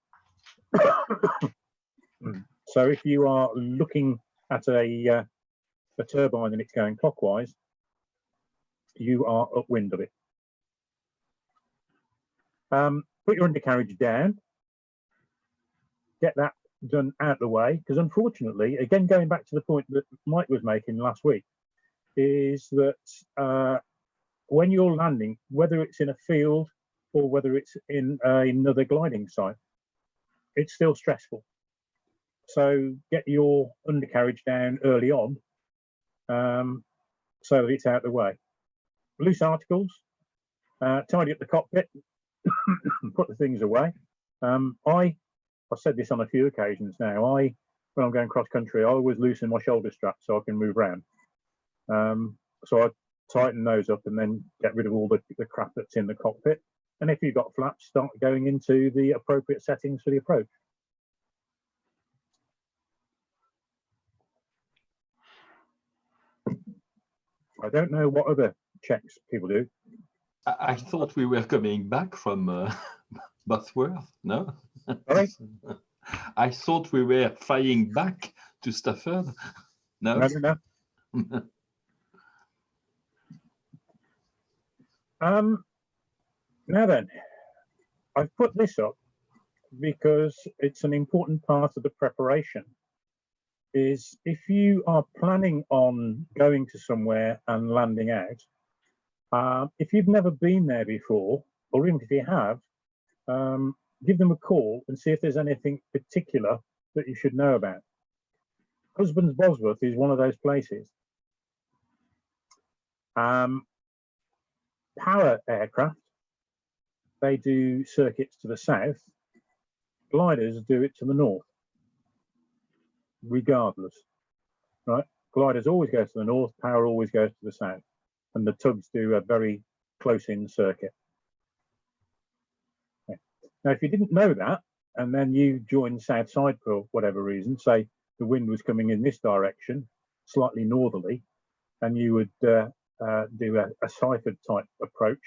So if you are looking at a turbine and it's going clockwise, you are upwind of it. Put your undercarriage down, get that done out of the way, because unfortunately, again, going back to the point that Mike was making last week, is that when you're landing, whether it's in a field or whether it's in another gliding site, it's still stressful. So get your undercarriage down early on, so that it's out of the way. Loose articles, tidy up the cockpit, put the things away. I've said this on a few occasions now. When I'm going cross country, I always loosen my shoulder straps so I can move around. So I tighten those up and then get rid of all the crap that's in the cockpit. And if you've got flaps, start going into the appropriate settings for the approach. I don't know what other checks people do. I thought we were coming back from Bosworth, no? Sorry? I thought we were flying back to Stafford. No? No. Now then, I've put this up because it's an important part of the preparation. Is if you are planning on going to somewhere and landing out, if you've never been there before, or even if you have, give them a call and see if there's anything particular that you should know about. Husbands Bosworth is one of those places. Power aircraft, they do circuits to the south. Gliders do it to the north, regardless, right? Gliders always go to the north, power always goes to the south, and the tugs do a very close-in circuit. Okay. Now, if you didn't know that, and then you joined south side for whatever reason, say the wind was coming in this direction, slightly northerly, and you would do a ciphered type approach,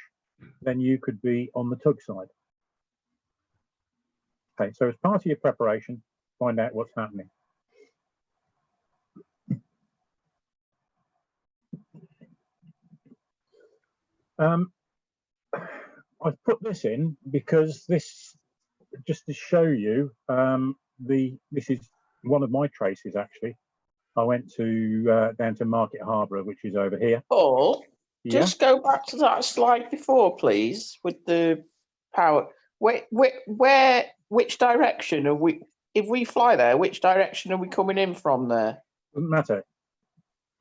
then you could be on the tug side. Okay, so as part of your preparation, find out what's happening. I've put this in because this, just to show you, this is one of my traces actually. I went to down to Market Harborough, which is over here. Paul, Yeah. just go back to that slide before, please, with the power. Which direction are we? If we fly there, which direction are we coming in from there? Doesn't matter.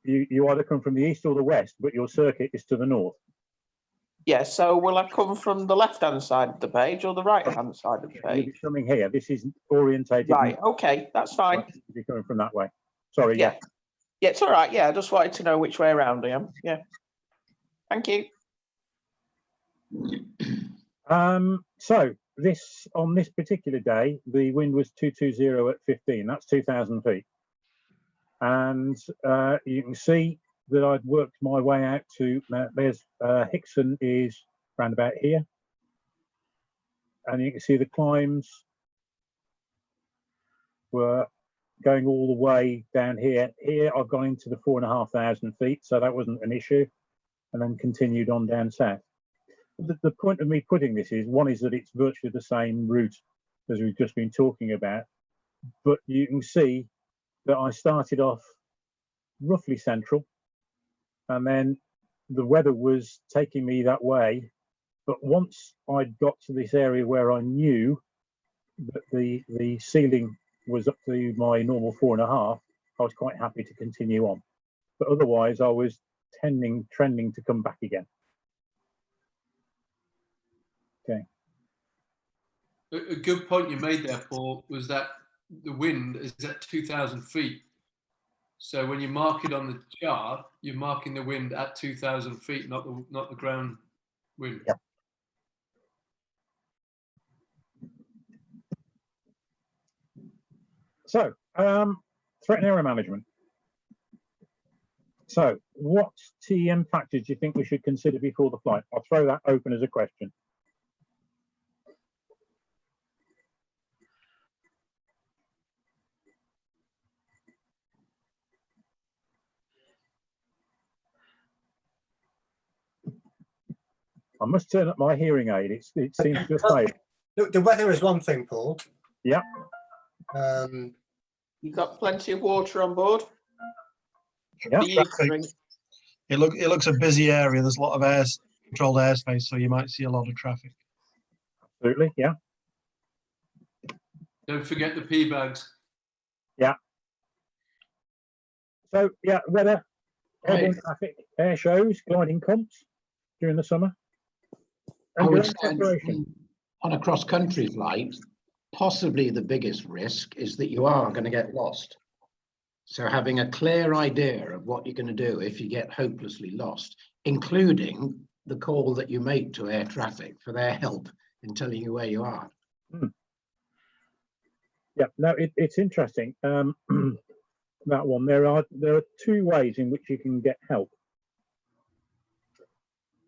You either come from the east or the west, but your circuit is to the north. Yeah, so will I come from the left-hand side of the page or the right-hand side of the You'll page? be coming here. This is orientated. Right, okay, that's fine. You'll be coming from that way. Sorry. Yeah. Yeah, it's all right. Yeah, I just wanted to know which way around I am. Yeah. Thank you. So this, on this particular day, the wind was 220 at 15. That's 2,000 feet. And you can see that I'd worked my way out to, there's Hickson is round about here. And you can see the climbs were going all the way down here. Here I've gone into the 4,500 feet, so that wasn't an issue. And then continued on down south. the point of me putting this is, one is that it's virtually the same route as we've just been talking about, but you can see that I started off roughly central, and then the weather was taking me that way. But once I'd got to this area where I knew that the ceiling was up to my normal 4.5, I was quite happy to continue on. But otherwise, I was trending to come back again. Okay. A good point you made there, Paul, was that the wind is at 2,000 feet. So when you mark it on the chart, you're marking the wind at 2,000 feet, not the ground wind. Yep. So, threat and error management. So, what TEM factors do you think we should consider before the flight? I'll throw that open as a question. I must turn up my hearing aid. It seems to have failed. The weather is one thing, Paul. Yeah. You've got plenty of water on board. Yeah. For you to drink. It looks a busy area. There's a lot of controlled airspace, so you might see a lot of traffic. Absolutely. Yeah. Don't forget the pee bags. Yeah. So yeah, weather, airborne traffic, air shows, gliding comps during the summer. I And would your say preparation. on a cross-country flight, possibly the biggest risk is that you are going to get lost. So having a clear idea of what you're going to do if you get hopelessly lost, including the call that you make to air traffic for their help in telling you where you are. Yeah, no, it's interesting. That one. There are two ways in which you can get help.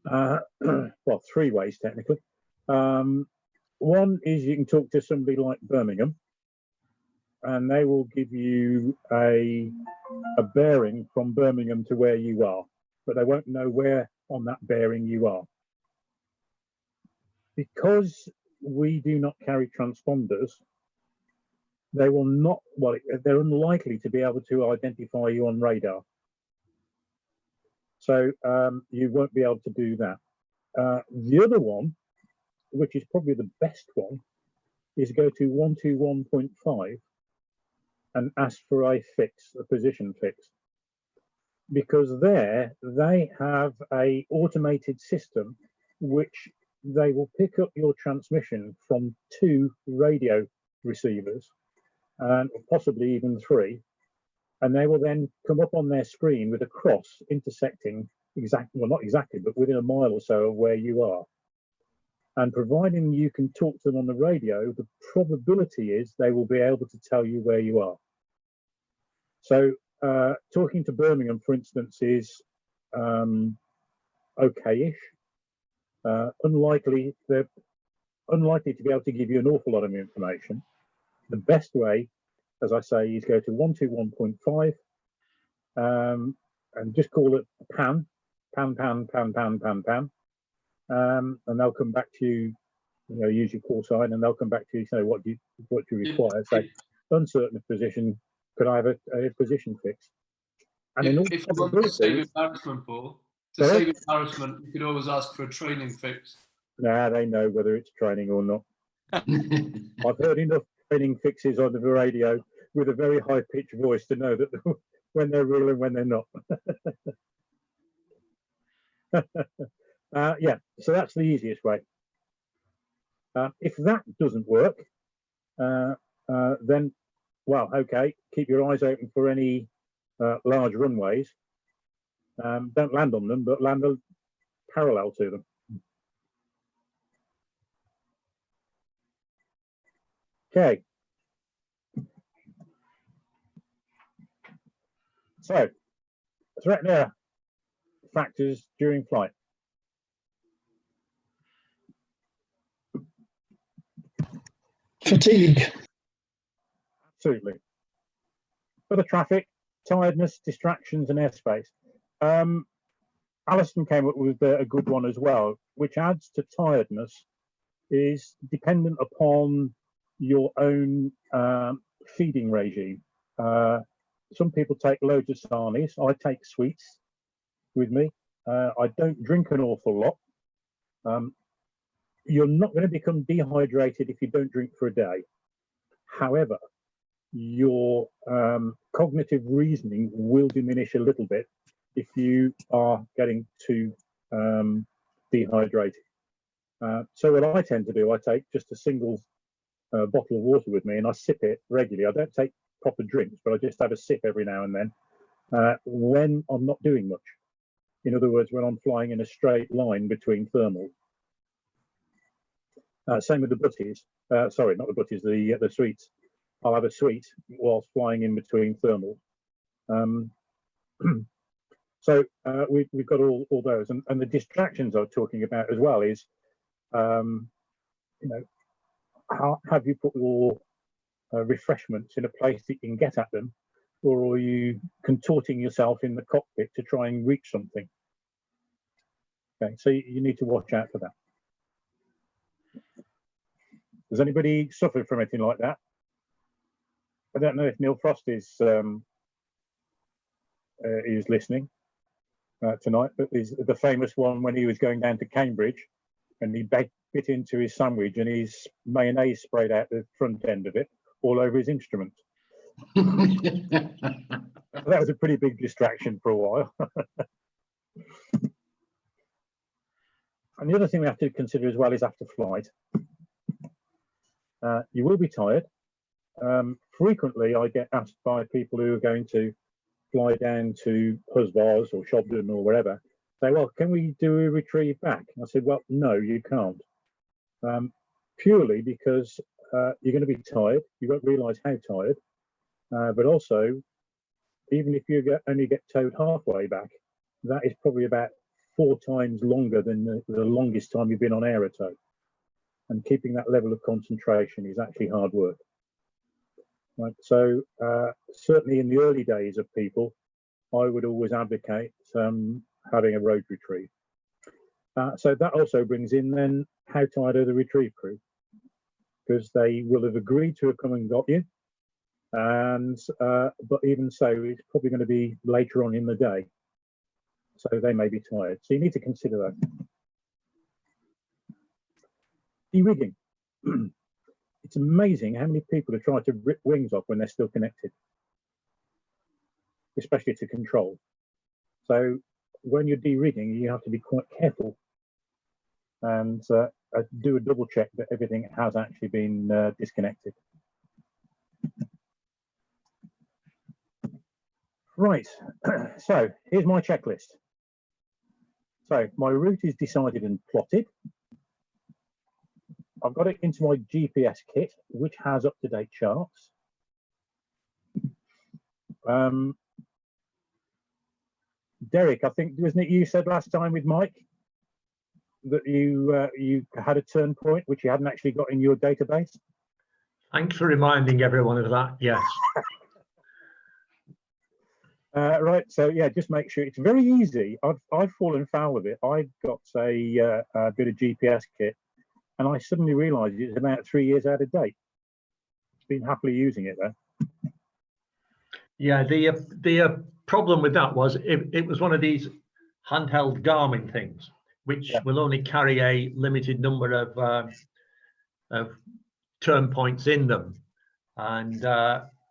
Well, three ways technically. One is you can talk to somebody like Birmingham, and they will give you a bearing from Birmingham to where you are, but they won't know where on that bearing you are. Because we do not carry transponders, they will not, well, they're unlikely to be able to identify you on radar. So you won't be able to do that. The other one, which is probably the best one, is go to 121.5 and ask for a position fix. Because there they have a automated system which they will pick up your transmission from 2 radio receivers and possibly even 3, and they will then come up on their screen with a cross intersecting exactly, well, not exactly, but within a mile or so of where you are. And providing you can talk to them on the radio, the probability is they will be able to tell you where you are. So talking to Birmingham, for instance, is okay-ish. Unlikely to be able to give you an awful lot of information. The best way, as I say, is go to 121.5 and just call it pan, and they'll come back to you. You know, use your call sign, and they'll come back to you. Say what do you require? Say uncertain position. Could I have a position fix? And if you want to save embarrassment, Paul, save embarrassment, you could always ask for a training fix. Nah, they know whether it's training or not. I've heard enough training fixes on the radio with a very high-pitched voice to know that when they're real and when they're not. Yeah, so that's the easiest way. If that doesn't work, then, well, okay, keep your eyes open for any large runways. Don't land on them, but land parallel to them. Okay. So, threat and error factors during flight. Fatigue. Absolutely. For the traffic, tiredness, distractions, and airspace. Alison came up with a good one as well, which adds to tiredness, is dependent upon your own feeding regime. Some people take loads of sarnies. I take sweets with me. I don't drink an awful lot. You're not going to become dehydrated if you don't drink for a day. However, your cognitive reasoning will diminish a little bit if you are getting too dehydrated. So what I tend to do, I take just a single bottle of water with me and I sip it regularly. I don't take proper drinks, but I just have a sip every now and then when I'm not doing much. In other words, when I'm flying in a straight line between thermals. Same with the butties. Sorry, not the butties, the sweets. I'll have a sweet whilst flying in between thermals. So we've got all those, and the distractions I was talking about as well is, you know, have you put your refreshments in a place that you can get at them, or are you contorting yourself in the cockpit to try and reach something? Okay, so you need to watch out for that. Does anybody suffer from anything like that? I don't know if Neil Frost is listening tonight, but is the famous one when he was going down to Cambridge and he bit into his sandwich and his mayonnaise sprayed out the front end of it all over his instrument. That was a pretty big distraction for a while. And the other thing we have to consider as well is after flight. You will be tired. Frequently, I get asked by people who are going to fly down to Husbars or Shobden or wherever, say, well, can we do a retrieve back? I said, well, no, you can't. Purely because you're going to be tired. You won't realise how tired. But also, even if you only get towed halfway back, that is probably about 4 times longer than the longest time you've been on aerotow. And keeping that level of concentration is actually hard work. Right, so certainly in the early days of people, I would always advocate having a road retrieve. So that also brings in then how tired are the retrieve crew, because they will have agreed to have come and got you, and but even so, it's probably going to be later on in the day, so they may be tired. So you need to consider that. De-rigging. It's amazing how many people are trying to rip wings off when they're still connected, especially to control. So when you're de-rigging, you have to be quite careful and do a double check that everything has actually been disconnected. Right, so here's my checklist. So my route is decided and plotted. I've got it into my GPS kit, which has up-to-date charts. Derek, I think, wasn't it you said last time with Mike that you had a turn point which you hadn't actually got in your database? Thanks for reminding everyone of that. Yes. Right, so yeah, just make sure it's very easy. I've fallen foul of it. I've got a bit of GPS kit, and I suddenly realised it's about 3 years out of date. Been happily using it though. Yeah, the problem with that was it was one of these handheld Garmin things, which will only carry a limited number of turn points in them, and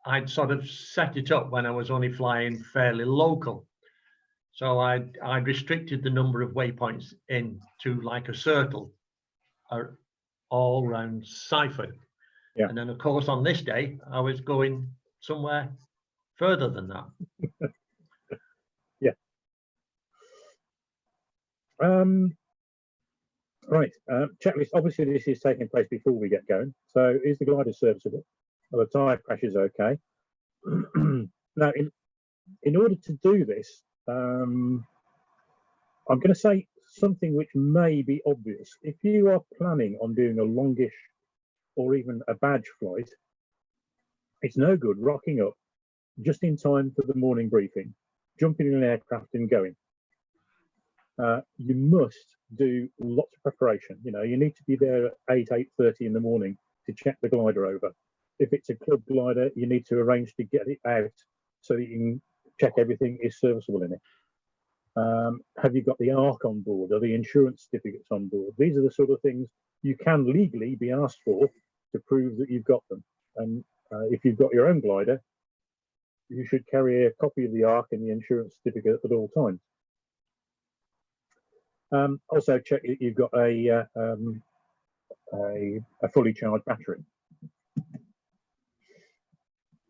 I'd sort of set it up when I was only flying fairly local, so I'd restricted the number of waypoints in to like a circle all around Seifert. Yeah. And then of course on this day I was going somewhere further than that. Yeah. Right, checklist. Obviously this is taking place before we get going. So is the glider serviceable? Are the tyre pressures okay? Now in order to do this, I'm going to say something which may be obvious. If you are planning on doing a longish or even a badge flight, it's no good rocking up just in time for the morning briefing, jumping in an aircraft and going. you must do lots of preparation. You know, you need to be there at 8:30 in the morning to check the glider over. If it's a club glider, you need to arrange to get it out so that you can check everything is serviceable in it. Have you got the ARC on board? Are the insurance certificates on board? These are the sort of things you can legally be asked for to prove that you've got them. And if you've got your own glider, you should carry a copy of the ARC and the insurance certificate at all times. Also check that you've got a fully charged battery.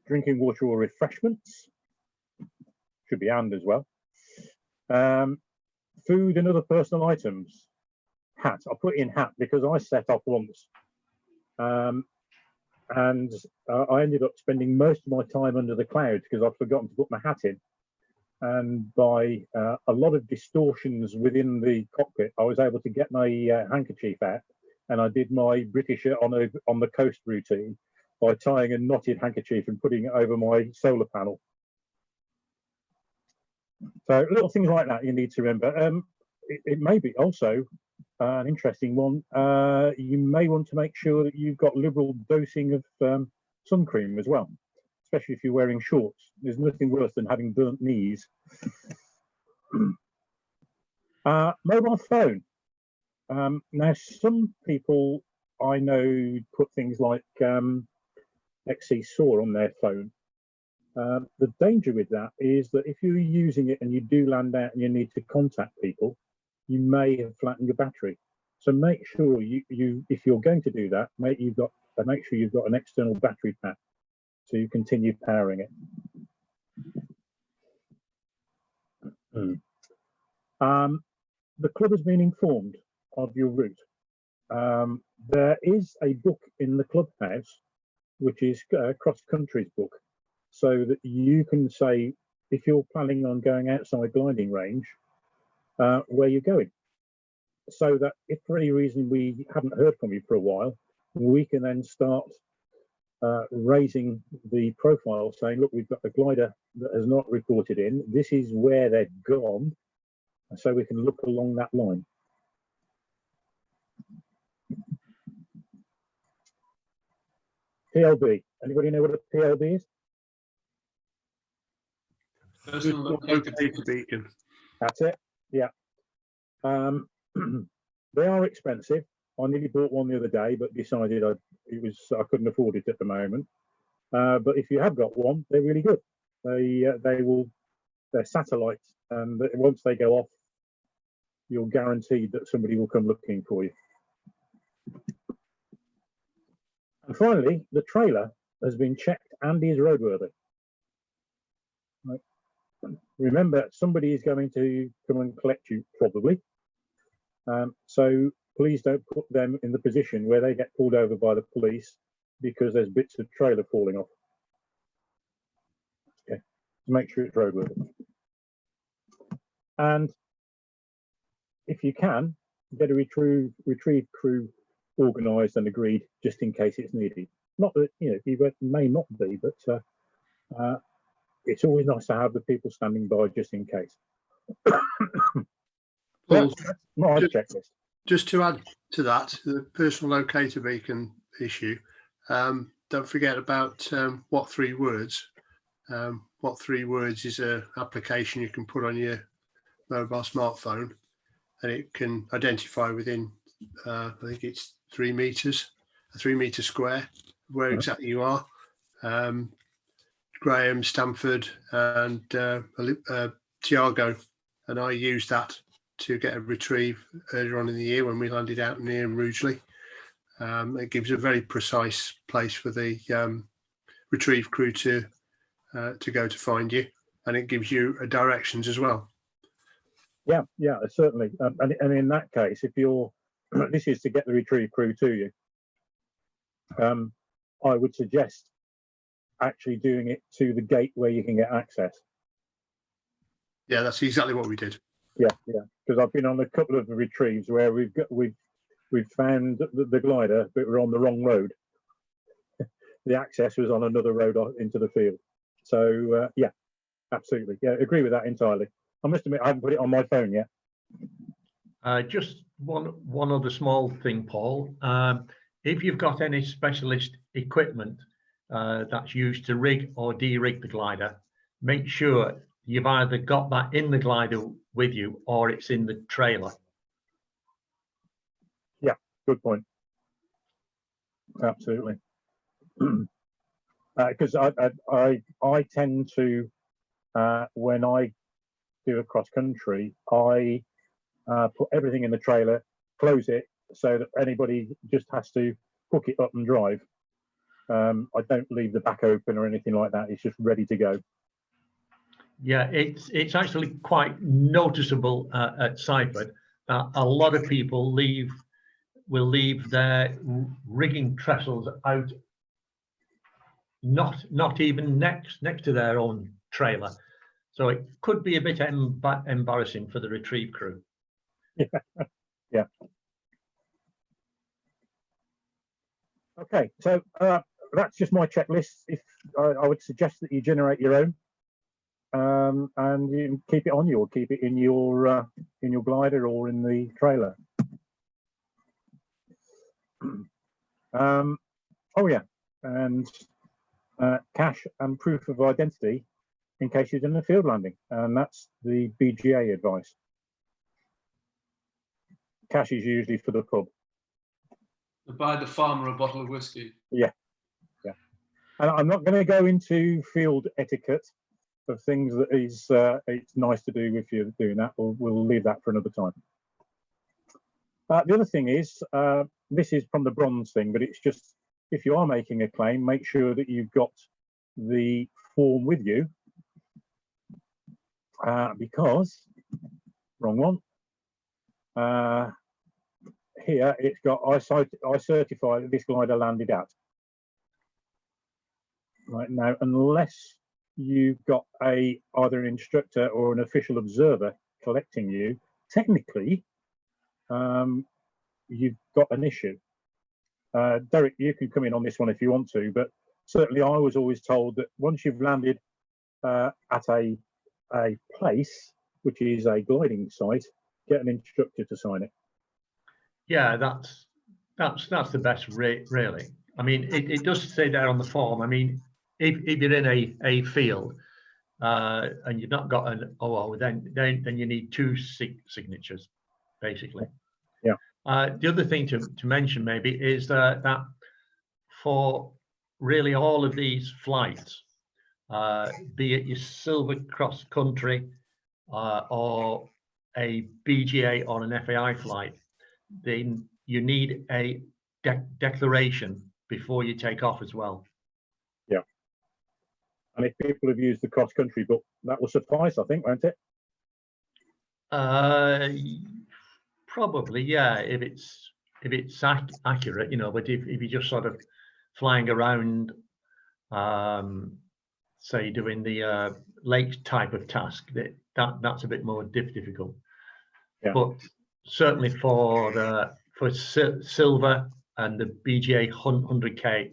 Drinking water or refreshments should be and as well. Food and other personal items. Hat. I put in hat because I set off once, and I ended up spending most of my time under the clouds because I'd forgotten to put my hat in. And by a lot of distortions within the cockpit, I was able to get my handkerchief out, and I did my British on the coast routine by tying a knotted handkerchief and putting it over my solar panel. So little things like that you need to remember. It may be also an interesting one. You may want to make sure that you've got liberal dosing of sun cream as well, especially if you're wearing shorts. There's nothing worse than having burnt knees. Mobile phone. Now, some people I know put things like XC SAW on their phone. The danger with that is that if you're using it and you do land out and you need to contact people, you may have flattened your battery. So make sure if you're going to do that, make sure you've got an external battery pack to continue powering it. The club has been informed of your route. There is a book in the clubhouse, which is a cross-countries book, so that you can say, if you're planning on going outside gliding range, where you're going. So that if for any reason we haven't heard from you for a while, we can then start raising the profile saying, look, we've got a glider that has not reported in. This is where they've gone. And so we can look along that line. PLB. Anybody know what a PLB is? Personal locator beacon. That's it. Yeah. They are expensive. I nearly bought one the other day, but decided I couldn't afford it at the moment. But if you have got one, they're really good. They're satellites, and once they go off, you're guaranteed that somebody will come looking for you. And finally, the trailer has been checked and is roadworthy. Right. Remember, somebody is going to come and collect you, probably. So please don't put them in the position where they get pulled over by the police because there's bits of trailer falling off. Okay, make sure it's roadworthy. And if you can, get a retrieve crew organised and agreed just in case it's needed. Not that, you know, it may not be, but it's always nice to have the people standing by just in case. Well, that's my checklist. Just to add to that, the personal locator beacon issue, don't forget about what 3 words. What 3 words is an application you can put on your mobile smartphone, and it can identify within, I think it's 3 meters, a 3 meter square, where exactly you are. Graham, Stamford, and Tiago, and I used that to get a retrieve earlier on in the year when we landed out near Rugeley. It gives a very precise place for the retrieve crew to go to find you, and it gives you directions as well. Yeah, certainly. And in that case, if you're, this is to get the retrieve crew to you, I would suggest actually doing it to the gate where you can get access. Yeah, that's exactly what we did. Yeah, because I've been on a couple of retrieves where we've found the glider, but we're on the wrong road. The access was on another road into the field. So yeah, absolutely. Yeah, agree with that entirely. I must admit, I haven't put it on my phone yet. Just one other small thing, Paul. If you've got any specialist equipment that's used to rig or de-rig the glider, make sure you've either got that in the glider with you or it's in the trailer. Yeah, good point. Absolutely. Because I tend to, when I do a cross country, I put everything in the trailer, close it, so that anybody just has to hook it up and drive. I don't leave the back open or anything like that. It's just ready to go. Yeah, it's actually quite noticeable at Seifert that a lot of people will leave their rigging trestles out, not even next to their own trailer. So it could be a bit embarrassing for the retrieve crew. Yeah. Okay, so that's just my checklist. If I would suggest that you generate your own, and you can keep it on you, or keep it in your glider or in the trailer. Oh yeah, and cache and proof of identity in case you're doing a field landing, and that's the BGA advice. Cache is usually for the pub. Buy the farmer a bottle of whiskey. Yeah, yeah. And I'm not going to go into field etiquette of things that is it's nice to do if you're doing that. We'll leave that for another time. The other thing is, this is from the bronze thing, but it's just, if you are making a claim, make sure that you've got the form with you, because, wrong one, here it's got, I certify that this glider landed at. Right now, unless you've got either an instructor or an official observer collecting you, technically, you've got an issue. Derek, you can come in on this one if you want to, but certainly I was always told that once you've landed at a place, which is a gliding site, get an instructor to sign it. Yeah, that's the best rate, really. I mean, it does say there on the form. I mean, if you're in a field and you've not got an OO, then you need two signatures, basically. Yeah. The other thing to mention maybe is that for really all of these flights, be it your silver cross country or a BGA or an FAI flight, then you need a declaration before you take off as well. Yeah. And if people have used the cross country book, that will suffice, I think, won't it? Probably, yeah, if it's accurate, you know. But if you're just sort of flying around, say doing the lake type of task, that's a bit more difficult. Yeah. But certainly for silver and the BGA 100K,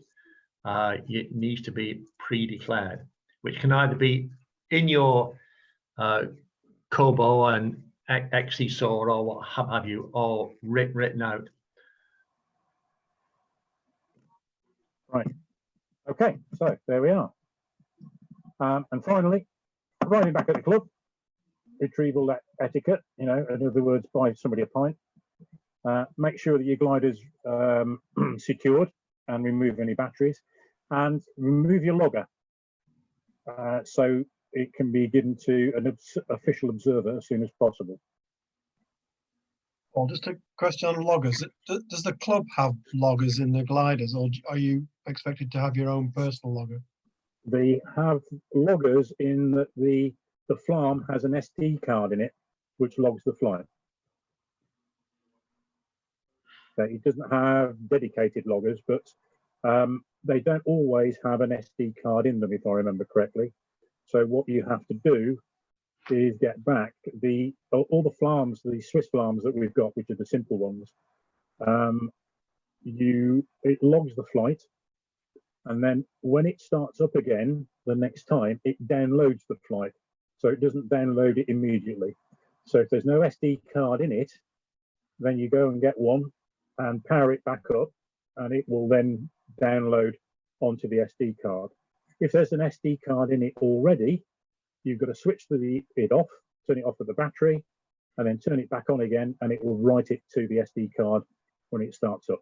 it needs to be pre-declared, which can either be in your Kobo and XC or what have you, or written out. Right. Okay, so there we are. And finally, arriving back at the club, retrieval etiquette, you know, in other words, buy somebody a pint. Make sure that your glider's secured and remove any batteries, and remove your logger so it can be given to an official observer as soon as possible. Well, just a question on loggers. Does the club have loggers in the gliders, or are you expected to have your own personal logger? They have loggers in that the FLARM has an SD card in it, which logs the flight. It doesn't have dedicated loggers, but they don't always have an SD card in them, if I remember correctly. So what you have to do is get back all the FLARMs, the Swiss FLARMs that we've got, which are the simple ones. It logs the flight, and then when it starts up again the next time, it downloads the flight. So it doesn't download it immediately. So if there's no SD card in it, then you go and get one and power it back up, and it will then download onto the SD card. If there's an SD card in it already, you've got to switch it off, turn it off with the battery, and then turn it back on again, and it will write it to the SD card when it starts up.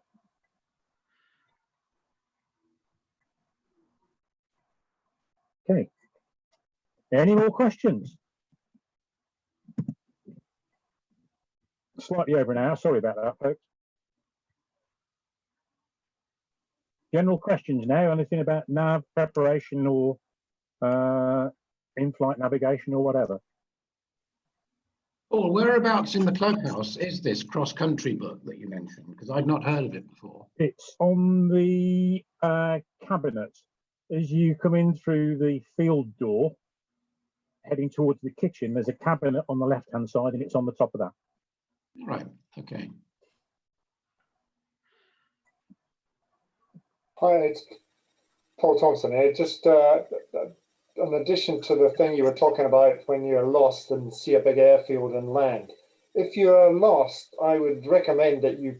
Okay. Any more questions? Slightly over an hour. Sorry about that, folks. General questions now. Anything about nav preparation or in-flight navigation or whatever? Paul, whereabouts in the clubhouse is this cross-country book that you mentioned? Because I'd not heard of it before. It's on the cabinet as you come in through the field door, heading towards the kitchen. There's a cabinet on the left-hand side, and it's on the top of that. Right. Okay. Hi, it's Paul Thompson here. Just in addition to the thing you were talking about when you're lost and see a big airfield and land, if you're lost, I would recommend that you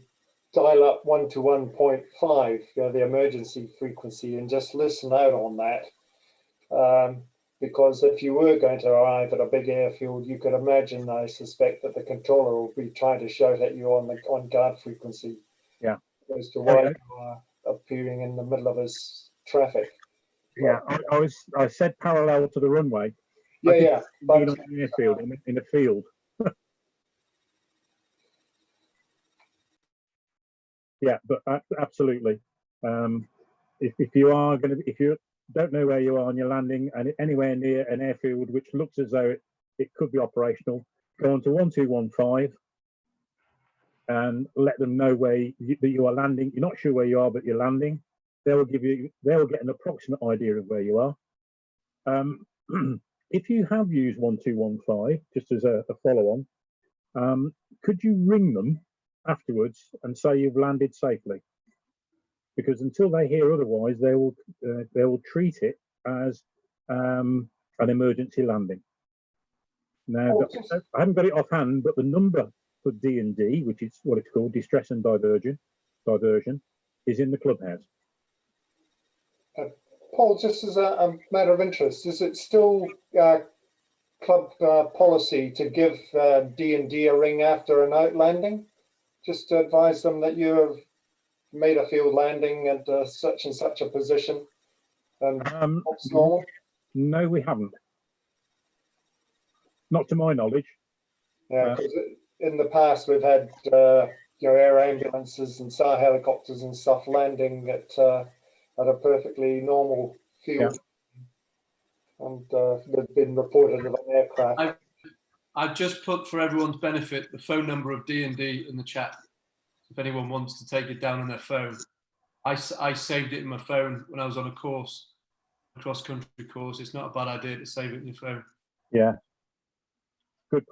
dial up 1 to 1.5, the emergency frequency, and just listen out on that. Because if you were going to arrive at a big airfield, you could imagine, I suspect, that the controller will be trying to shout at you on the on-guard frequency. Yeah. As to why you are appearing in the middle of his traffic. Yeah, I said parallel to the runway. Yeah, but in the airfield, in the field. Yeah, but absolutely. If you don't know where you are and you're landing and anywhere near an airfield which looks as though it could be operational, go on to 1215 and let them know that you are landing. You're not sure where you are, but you're landing. They'll get an approximate idea of where you are. If you have used 1215, just as a follow-on, could you ring them afterwards and say you've landed safely? Because until they hear otherwise, they will treat it as an emergency landing. Now, I haven't got it offhand, but the number for D&D, which is what it's called, distress and diversion, is in the clubhouse. Paul, just as a matter of interest, is it still club policy to give D&D a ring after an out landing, just to advise them that you have made a field landing at such and such a position? What's normal? No, we haven't. Not to my knowledge. Yeah, because in the past we've had air ambulances and SAR helicopters and stuff landing at a perfectly normal field, and they've been reported of an aircraft. I've just put, for everyone's benefit, the phone number of D&D in the chat. If anyone wants to take it down on their phone, I saved it in my phone when I was on a course, a cross-country course. It's not a bad idea to save it in your phone. Yeah,